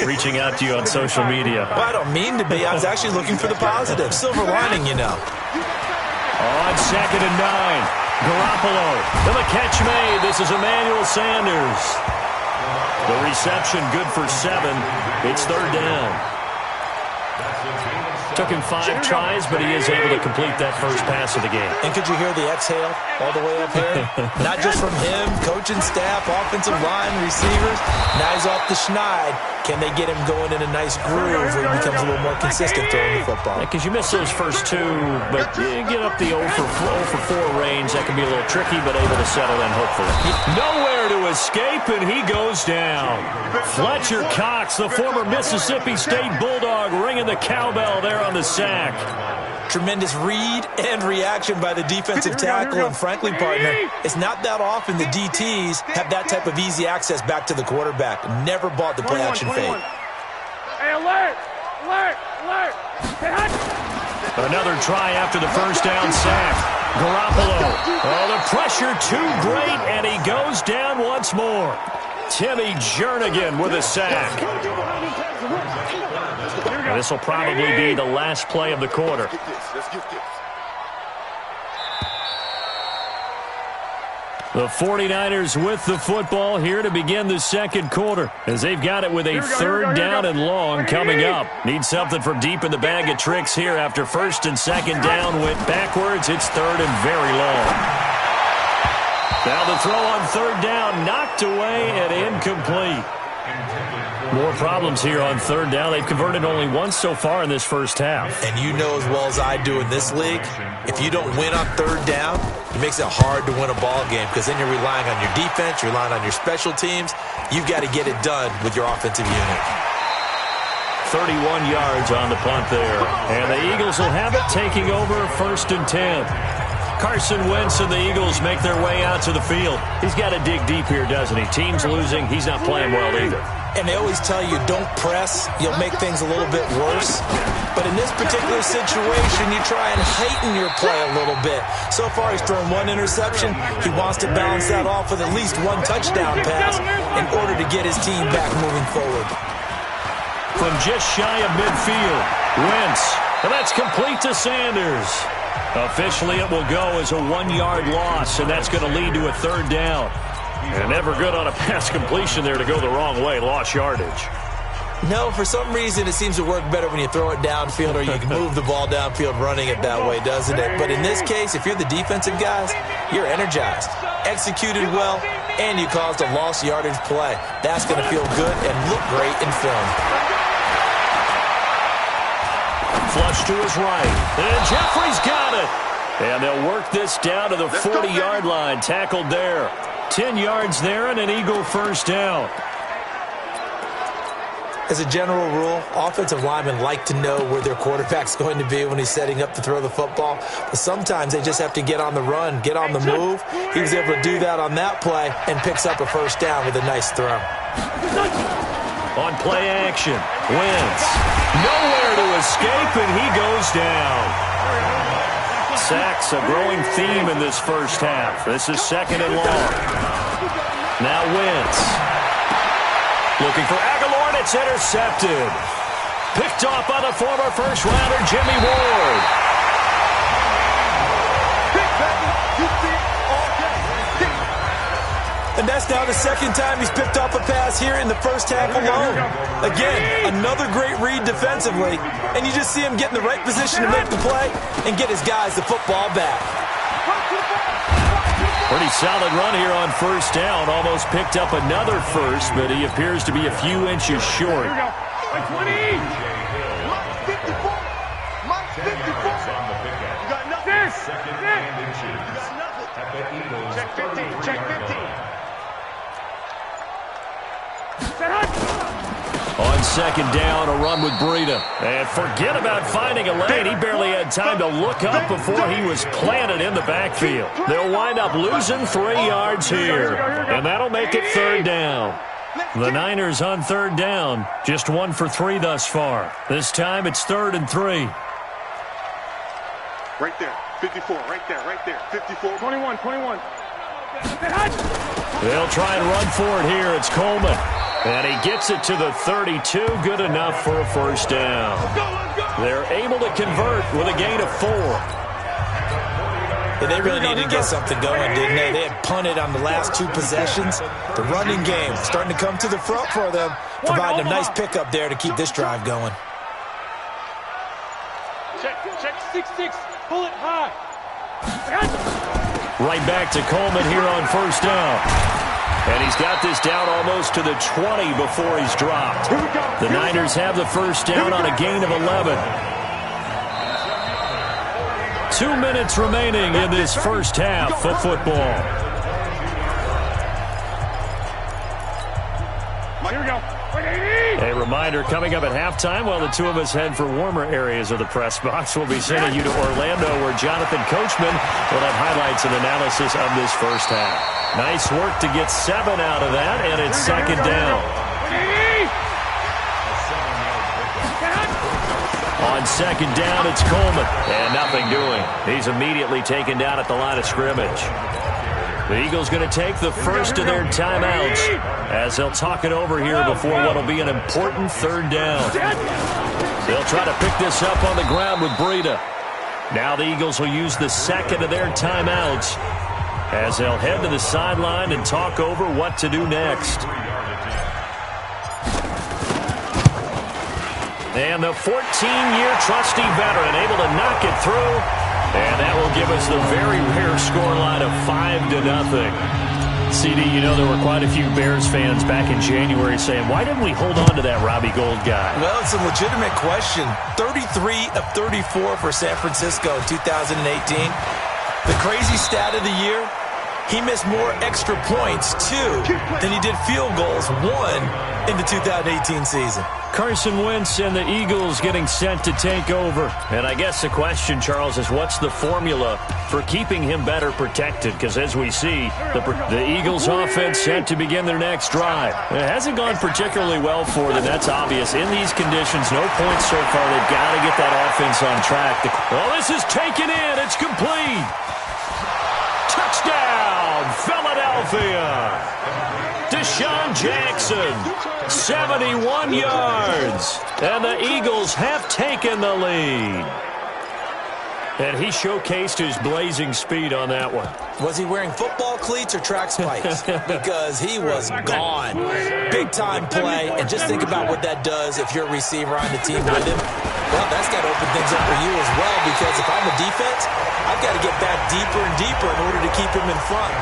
reaching out to you on social media. Well, I don't mean to be. I was actually looking for the positive. Silver lining, you know. On 2nd and 9. Garoppolo, and the catch made. This is Emmanuel Sanders. The reception good for 7. It's 3rd down. Took him 5 tries, but he is able to complete that first pass of the game. And could you hear the exhale all the way up here? Not just from him, coaching staff, offensive line, receivers. Now he's off the schneid. Can they get him going in a nice groove where he becomes a little more consistent throwing the football? Because you miss those first 2, but you get up the 0 for 4 range. That can be a little tricky, but able to settle in, hopefully. Nowhere to escape, and he goes down. Fletcher Cox, the former Mississippi State Bulldog, ringing the cowbell there on the sack. Tremendous read and reaction by the defensive tackle, and frankly, partner, it's not that often the DTs have that type of easy access back to the quarterback. Never bought the play-action fake. Hey, alert! Alert! Alert! Another try after the first down sack. Garoppolo. Oh, the pressure too great, and he goes down once more. Timmy Jernigan with a sack. And this will probably be the last play of the quarter. The 49ers with the football here to begin the second quarter as they've got it with a 3rd down and long coming up. Need something from deep in the bag of tricks here after 1st and 2nd down went backwards. It's 3rd and very long. Now the throw on 3rd down knocked away and incomplete. More problems here on 3rd down. They've converted only once so far in this first half. And you know as well as I do in this league, if you don't win on 3rd down, it makes it hard to win a ball game because then you're relying on your defense, you're relying on your special teams. You've got to get it done with your offensive unit. 31 yards on the punt there. And the Eagles will have it, taking over 1st and 10. Carson Wentz and the Eagles make their way out to the field. He's got to dig deep here, doesn't he? Team's losing. He's not playing well either. And they always tell you, don't press. You'll make things a little bit worse. But in this particular situation, you try and heighten your play a little bit. So far, he's thrown 1 interception. He wants to balance that off with at least 1 touchdown pass in order to get his team back moving forward. From just shy of midfield, Wentz. And that's complete to Sanders. Officially, it will go as a 1-yard loss, and that's going to lead to a 3rd down. And never good on a pass completion there to go the wrong way. Lost yardage. No, for some reason, it seems to work better when you throw it downfield or you can move the ball downfield running it that way, doesn't it? But in this case, if you're the defensive guys, you're energized, executed well, and you caused a lost yardage play. That's going to feel good and look great in film. Flush to his right. And Jeffrey's got it. And they'll work this down to the 40-yard line. Tackled there. 10 yards there and an Eagle 1st down. As a general rule, offensive linemen like to know where their quarterback's going to be when he's setting up to throw the football. But sometimes they just have to get on the run, get on the move. He was able to do that on that play and picks up a 1st down with a nice throw. On play action, Wentz. Nowhere to escape, and he goes down. Sacks, a growing theme in this 1st half. This is 2nd and long. Now Wentz. Looking for Aguilar, and it's intercepted. Picked off by the former 1st-rounder, Jimmy Ward. And that's now the 2nd time he's picked off a pass here in the 1st half alone. Again, another great read defensively, and you just see him get in the right position to make the play and get his guys the football back. Pretty solid run here on 1st down. Almost picked up another 1st, but he appears to be a few inches short. Check 15, check 15. On 2nd down, a run with Breida. And forget about finding a lane. He barely had time to look up before he was planted in the backfield. They'll wind up losing 3 yards here. And that'll make it 3rd down. The Niners on 3rd down. Just 1 for 3 thus far. This time it's 3rd and 3. Right there, 54, right there, 54. 21. They'll try and run for it here. It's Coleman. And he gets it to the 32. Good enough for a 1st down. They're able to convert with a gain of 4. And they really needed to get something going, didn't they? They had punted on the last 2 possessions. The running game starting to come to the front for them, providing a nice pickup there to keep this drive going. Check 6-6, pull it high. Right back to Coleman here on 1st down. And he's got this down almost to the 20 before he's dropped. The Niners have the 1st down on a gain of 11. 2 minutes remaining in this 1st half of football. Here we go. A reminder, coming up at halftime, while the two of us head for warmer areas of the press box, we'll be sending you to Orlando, where Jonathan Coachman will have highlights and analysis of this 1st half. Nice work to get 7 out of that, and it's 2nd down. On 2nd down, it's Coleman, and nothing doing. He's immediately taken down at the line of scrimmage. The Eagles going to take the 1st of their timeouts as they'll talk it over here before what will be an important 3rd down. They'll try to pick this up on the ground with Breida. Now the Eagles will use the 2nd of their timeouts as they'll head to the sideline and talk over what to do next. And the 14-year trusty veteran able to knock it through. And that will give us the very rare scoreline of 5-0. CD, you know there were quite a few Bears fans back in January saying, why didn't we hold on to that Robbie Gould guy? Well, it's a legitimate question. 33 of 34 for San Francisco in 2018. The crazy stat of the year, he missed more extra points, 2, than he did field goals, 1, in the 2018 season. Carson Wentz and the Eagles getting set to take over. And I guess the question, Charles, is what's the formula for keeping him better protected? Because as we see, the Eagles offense set to begin their next drive. It hasn't gone particularly well for them. That's obvious. In these conditions, no points so far. They've got to get that offense on track. Well, this is taken in. It's complete. Touchdown, Philadelphia. Deshaun Jackson, 71 yards, and the Eagles have taken the lead. And he showcased his blazing speed on that one. Was he wearing football cleats or track spikes? Because he was gone. Big-time play, and just think about what that does if you're a receiver on the team with him. Well, that's got to open things up for you as well, because if I'm a defense, I've got to get back deeper and deeper in order to keep him in front.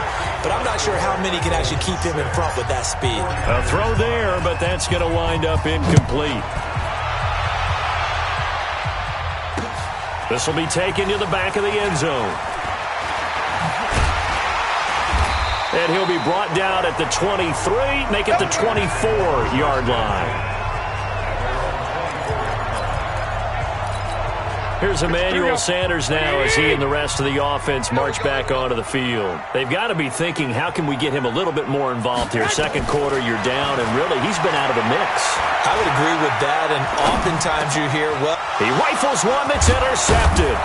But I'm not sure how many can actually keep him in front with that speed. A throw there, but that's going to wind up incomplete. This will be taken to the back of the end zone. And he'll be brought down at the 23, make it the 24-yard line. Here's Emmanuel Sanders now as he and the rest of the offense march back onto the field. They've got to be thinking, how can we get him a little bit more involved here? Second quarter, you're down, and really, he's been out of the mix. I would agree with that, and oftentimes you hear, well... He rifles one that's intercepted.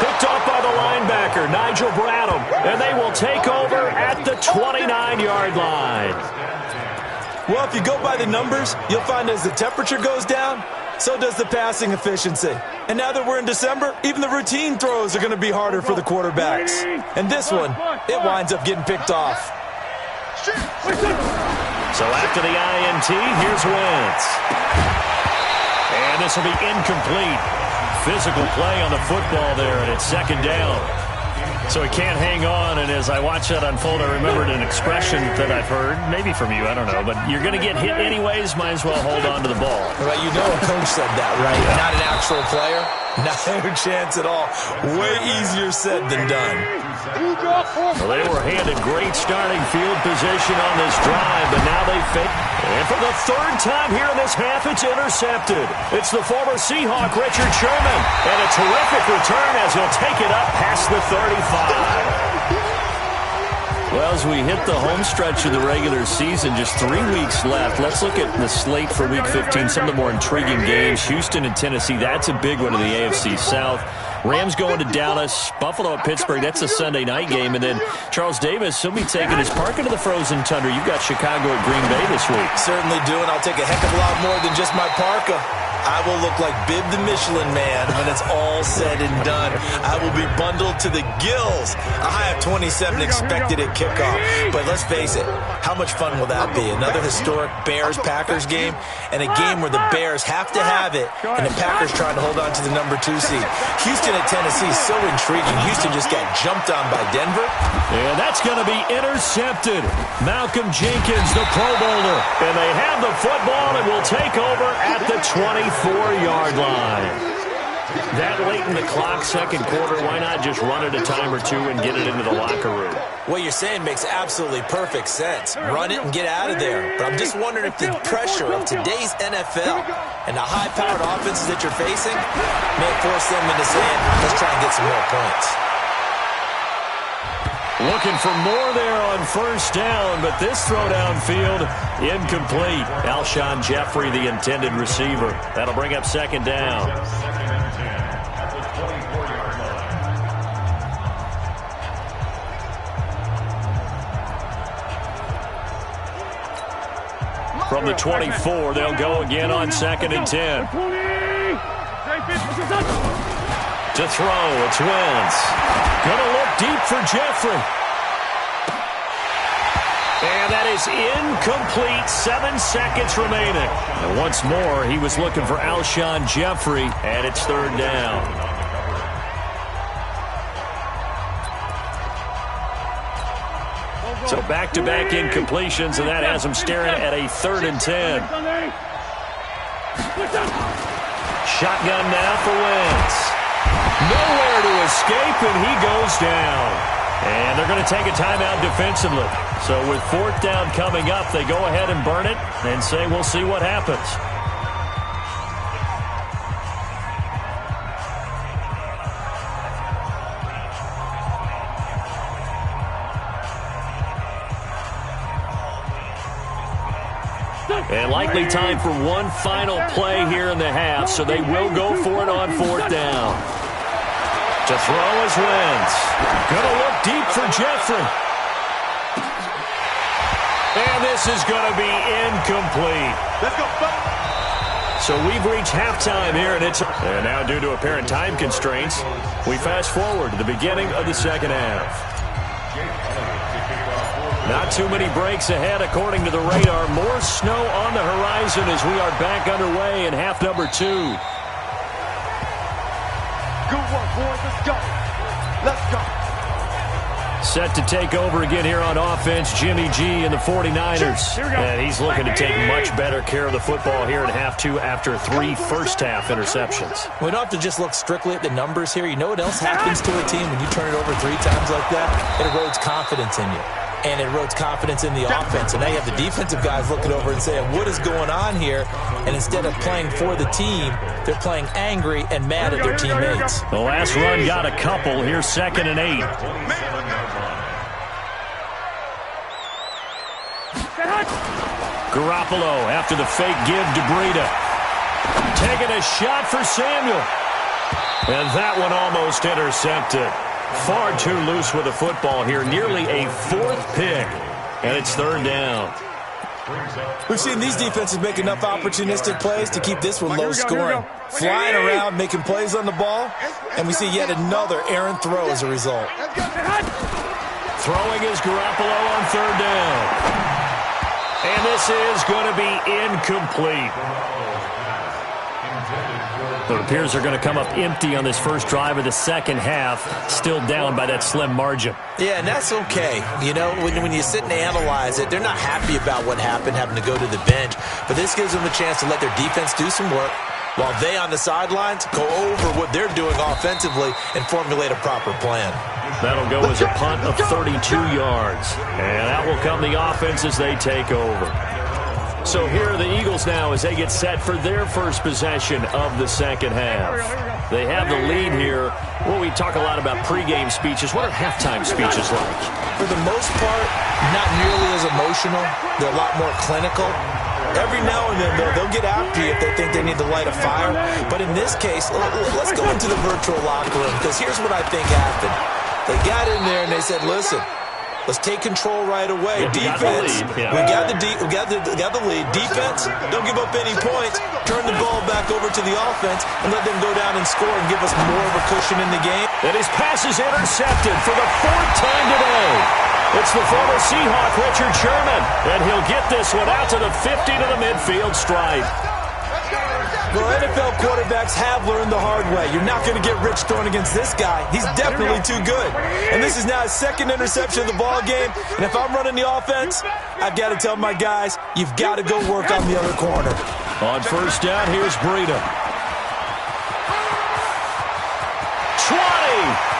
Picked off by the linebacker, Nigel Bradham, and they will take over at the 29-yard line. Well, if you go by the numbers, you'll find as the temperature goes down, so does the passing efficiency. And now that we're in December, even the routine throws are going to be harder for the quarterbacks. And this one, it winds up getting picked off. So after the INT, here's Wentz. And this will be incomplete. Physical play on the football there, and it's second down. So he can't hang on, and as I watch that unfold, I remembered an expression that I've heard, maybe from you, I don't know, but you're going to get hit anyways, might as well hold on to the ball. Right, you know a coach said that, right? Yeah. Not an actual player? Not a chance at all. Way easier said than done. Well, they were handed great starting field position on this drive, but now they fake. And for the third time here in this half, it's intercepted. It's the former Seahawk, Richard Sherman, and a terrific return as he'll take it up past the 35. Well, as we hit the home stretch of the regular season, just 3 weeks left. Let's look at the slate for Week 15, some of the more intriguing games. Houston and Tennessee, that's a big one in the AFC South. Rams going to Dallas, Buffalo at Pittsburgh, that's a Sunday night game. And then Charles Davis, he'll be taking his park into the frozen tundra. You've got Chicago at Green Bay this week. Certainly do, and I'll take a heck of a lot more than just my parka. I will look like Bib the Michelin Man when it's all said and done. I will be bundled to the gills. A high of 27 expected at kickoff. But let's face it, how much fun will that be? Another historic Bears-Packers game, and a game where the Bears have to have it, and the Packers trying to hold on to the number 2 seed. Houston at Tennessee is so intriguing. Houston just got jumped on by Denver. And that's going to be intercepted. Malcolm Jenkins, the Pro Bowler. And they have the football and will take over at the 24-yard line. That late in the clock, second quarter, why not just run it a time or two and get it into the locker room? What you're saying makes absolutely perfect sense. Run it and get out of there. But I'm just wondering if the pressure of today's NFL and the high-powered offenses that you're facing may force them into saying, let's try and get some more points. Looking for more there on first down, but this throw downfield, incomplete. Alshon Jeffrey, the intended receiver. That'll bring up second down. From the 24, they'll go again on second and 10. To throw, it's Wentz. Gonna look deep for Jeffrey. And that is incomplete. 7 seconds remaining. And once more, he was looking for Alshon Jeffrey, and it's third down. So back-to-back incompletions, and that has him staring at a 3rd and 10. Shotgun now for Wentz. Nowhere to escape, and he goes down. And they're going to take a timeout defensively. So with 4th down coming up, they go ahead and burn it and say we'll see what happens. And likely time for one final play here in the half, so they will go for it on 4th down. To throw is Wentz. Going to look deep for Jeffrey. And this is going to be incomplete. Let's go, So we've reached halftime here, and now due to apparent time constraints, we fast forward to the beginning of the second half. Not too many breaks ahead according to the radar. More snow on the horizon as we are back underway in half number 2. Good work, boys. Let's go. Let's go. Set to take over again here on offense, Jimmy G and the 49ers. And he's looking to take much better care of the football here in half 2 after 3 first-half interceptions. We don't have to just look strictly at the numbers here. You know what else happens to a team when you turn it over 3 times like that? It erodes confidence in you. And it erodes confidence in the offense. And now you have the defensive guys looking over and saying, what is going on here? And instead of playing for the team, they're playing angry and mad at their teammates. The last run got a couple. Here's 2nd and 8. Garoppolo after the fake give to Breida. Taking a shot for Samuel. And that one almost intercepted. Far too loose with the football here. Nearly a 4th pick. And it's 3rd down. We've seen these defenses make enough opportunistic plays to keep this one low scoring. Flying around, making plays on the ball. And we see yet another errant throw as a result. Throwing is Garoppolo on 3rd down. And this is going to be incomplete. It appears they're going to come up empty on this first drive of the second half, still down by that slim margin. Yeah, and that's okay. You know, when you sit and analyze it, they're not happy about what happened, having to go to the bench. But this gives them a chance to let their defense do some work while they on the sidelines go over what they're doing offensively and formulate a proper plan. That'll go as a punt of 32 yards. And out will come the offense as they take over. So here are the Eagles now as they get set for their first possession of the second half. They have the lead here. Well, we talk a lot about pregame speeches. What are halftime speeches like? For the most part, not nearly as emotional. They're a lot more clinical. Every now and then, though, they'll get after you if they think they need to light a fire. But in this case, let's go into the virtual locker room, because here's what I think happened. They got in there and they said, listen, let's take control right away. Defense, we got the lead. Defense, don't give up any points. Turn the ball back over to the offense and let them go down and score and give us more of a cushion in the game. And his pass is intercepted for the 4th time today. It's the former Seahawk, Richard Sherman, and he'll get this one out to the 50 to the midfield stripe. Well, NFL quarterbacks have learned the hard way. You're not going to get rich throwing against this guy. He's definitely too good. And this is now his 2nd interception of the ball game. And if I'm running the offense, I've got to tell my guys, you've got to go work on the other corner. On 1st down, here's Breida. 20!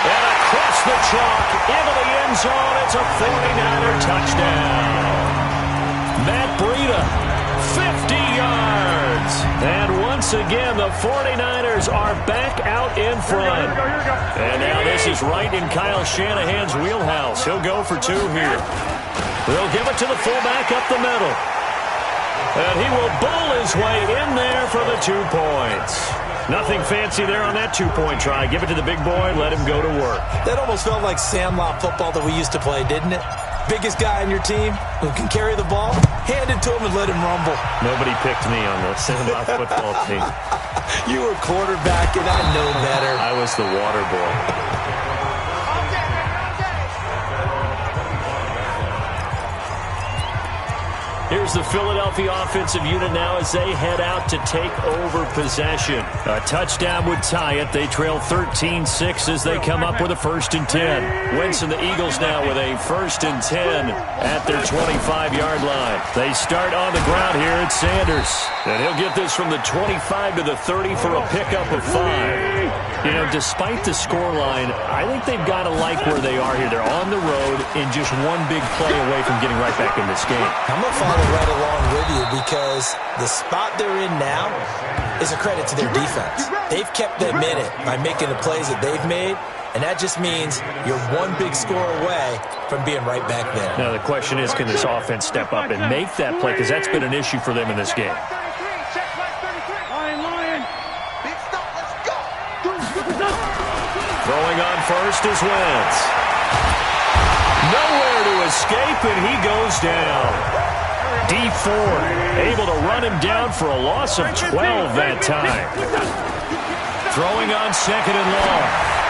And across the chalk, into the end zone, it's a 49er touchdown. Matt Breida, 50 yards. And once again, the 49ers are back out in front. And now this is right in Kyle Shanahan's wheelhouse. He'll go for 2 here. They'll give it to the fullback up the middle. And he will bowl his way in there for the 2 points. Nothing fancy there on that 2-point try. Give it to the big boy, let him go to work. That almost felt like Sandlot football that we used to play, didn't it? Biggest guy on your team who can carry the ball, hand it to him and let him rumble. Nobody picked me on the Sandlot football team. You were quarterback, and I know better. I was the water boy. Here's the Philadelphia offensive unit now as they head out to take over possession. A touchdown would tie it. They trail 13-6 as they come up with a 1st and 10. Wentz and the Eagles now with a 1st and 10 at their 25-yard line. They start on the ground here at Sanders. And he'll get this from the 25 to the 30 for a pickup of 5. You know, despite the scoreline, I think they've got to like where they are here. They're on the road and just one big play away from getting right back in this game. I'm going to follow right along with you because the spot they're in now is a credit to their defense. They've kept them in it by making the plays that they've made, and that just means you're one big score away from being right back there. Now, the question is, can this offense step up and make that play? Because that's been an issue for them in this game. Throwing on first is Wentz. Nowhere to escape, and he goes down. D Ford able to run him down for a loss of 12 that time. Throwing on second and long.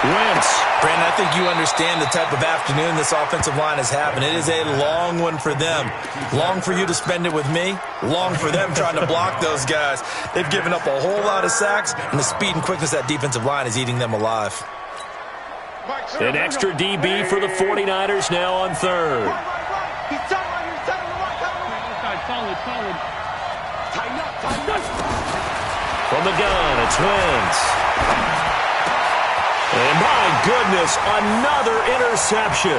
Wentz. Brandon, I think you understand the type of afternoon this offensive line is having. It is a long one for them. Long for you to spend it with me. Long for them trying to block those guys. They've given up a whole lot of sacks, and the speed and quickness of that defensive line is eating them alive. An extra DB for the 49ers now on third. From the gun, it's Wentz. And my goodness, another interception.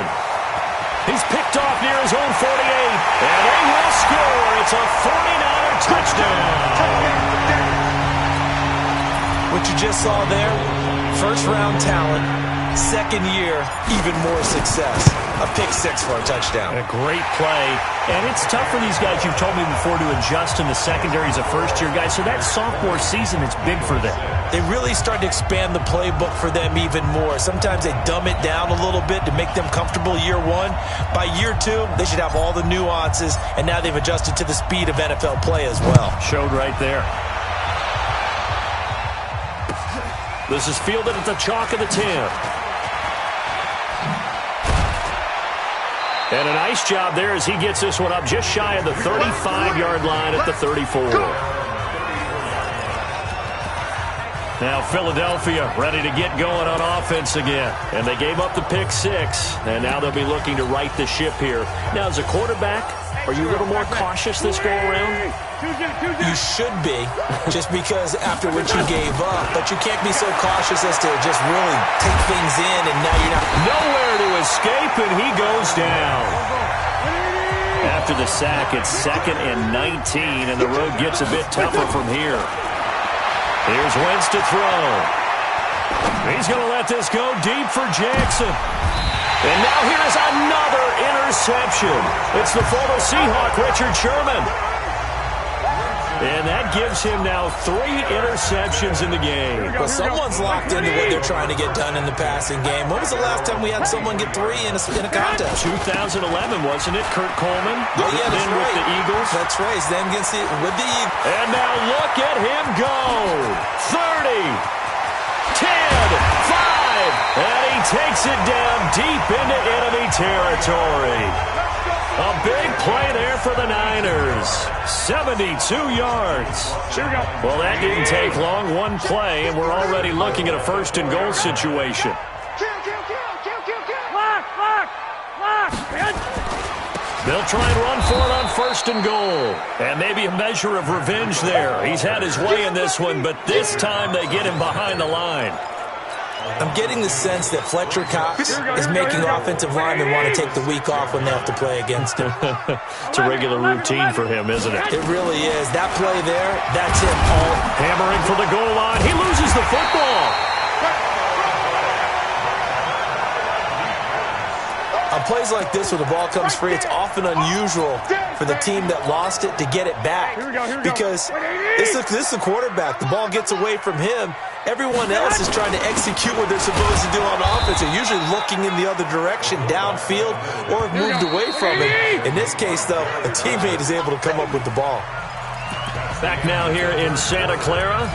He's picked off near his own 48. And they will score. It's a 49er touchdown. What you just saw there, first-round talent, second year, even more success. A pick six for a touchdown. A great play. And it's tough for these guys, you've told me before, to adjust in the secondary as a first-year guy. So that sophomore season is big for them. They really start to expand the playbook for them even more. Sometimes they dumb it down a little bit to make them comfortable year one. By year two, they should have all the nuances, and now they've adjusted to the speed of NFL play as well. Showed right there. This is fielded at the chalk of the 10. And a nice job there as he gets this one up just shy of the 35-yard line at the 34. Now Philadelphia ready to get going on offense again. And they gave up the pick six, and now they'll be looking to right the ship here. Now, as a quarterback, are you a little more cautious this go-around? You should be, just because after what you gave up. But you can't be so cautious as to just really take things in, and now you're not. Nowhere to escape, and he goes down. After the sack, it's 2nd and 19, and the road gets a bit tougher from here. Here's Wentz to throw. He's going to let this go deep for Jackson. And now here's another interception. It's the former Seahawk, Richard Sherman. And that gives him now 3 interceptions in the game. Well, someone's locked into what they're trying to get done in the passing game. When was the last time we had someone get 3 in a contest? 2011, wasn't it? Kurt Coleman. Oh, yeah, that's right. With the Eagles. That's right. He's then with the Eagles. And now look at him go. 30, 10, 5. And he takes it down deep into enemy territory. A big play there for the Niners. 72 yards. Well, that didn't take long. One play, and we're already looking at a 1st and goal situation. They'll try and run for it on 1st and goal. And maybe a measure of revenge there. He's had his way in this one, but this time they get him behind the line. I'm getting the sense that Fletcher Cox is making offensive linemen want to take the week off when they have to play against him. It's a regular routine for him, isn't it? It really is. That play there, that's him all. Hammering for the goal line. He loses the football. On plays like this where the ball comes free, it's often unusual for the team that lost it to get it back. Because this is the quarterback. The ball gets away from him. Everyone else is trying to execute what they're supposed to do on offense. They're usually looking in the other direction, downfield, or have moved away from it. In this case, though, a teammate is able to come up with the ball. Back now here in Santa Clara.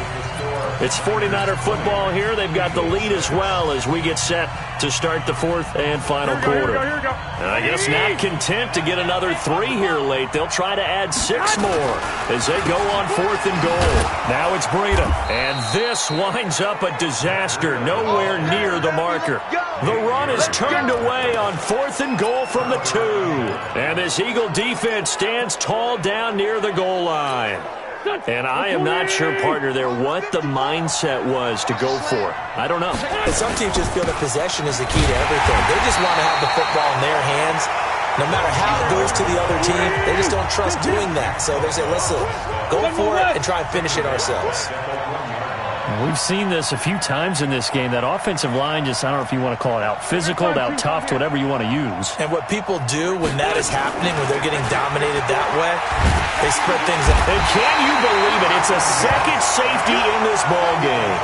It's 49er football here. They've got the lead as well as we get set to start the 4th and final quarter. And I guess not content to get another 3 here late. They'll try to add 6 more as they go on 4th and goal. Now it's Breida. And this winds up a disaster. Nowhere near the marker. The run is turned away on 4th and goal from the 2. And this Eagle defense stands tall down near the goal line. And I am not sure, partner, there what the mindset was to go for it. I don't know. And some teams just feel that possession is the key to everything. They just want to have the football in their hands. No matter how it goes to the other team, they just don't trust doing that. So they say, listen, go for it and try and finish it ourselves. We've seen this a few times in this game. That offensive line just, I don't know if you want to call it out physical, out tough, whatever you want to use. And what people do when that is happening, when they're getting dominated that way, they spread things out. And can you believe it? It's a second safety in this ball game.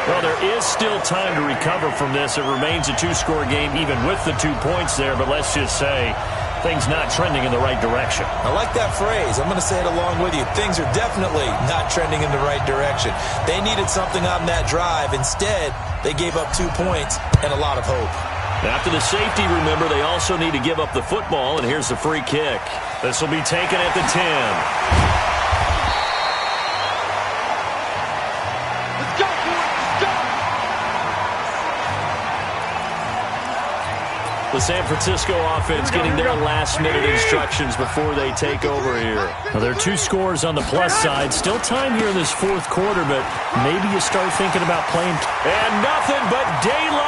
Well, there is still time to recover from this. It remains a two-score game even with the 2 points there, but let's just say things not trending in the right direction. I like that phrase. I'm going to say it along with you. Things are definitely not trending in the right direction. They needed something on that drive. Instead, they gave up 2 points and a lot of hope. After the safety, remember, they also need to give up the football, and here's the free kick. This will be taken at the 10. The San Francisco offense getting their last-minute instructions before they take over here. Well, there are 2 scores on the plus side. Still time here in this fourth quarter, but maybe you start thinking about playing. And nothing but daylight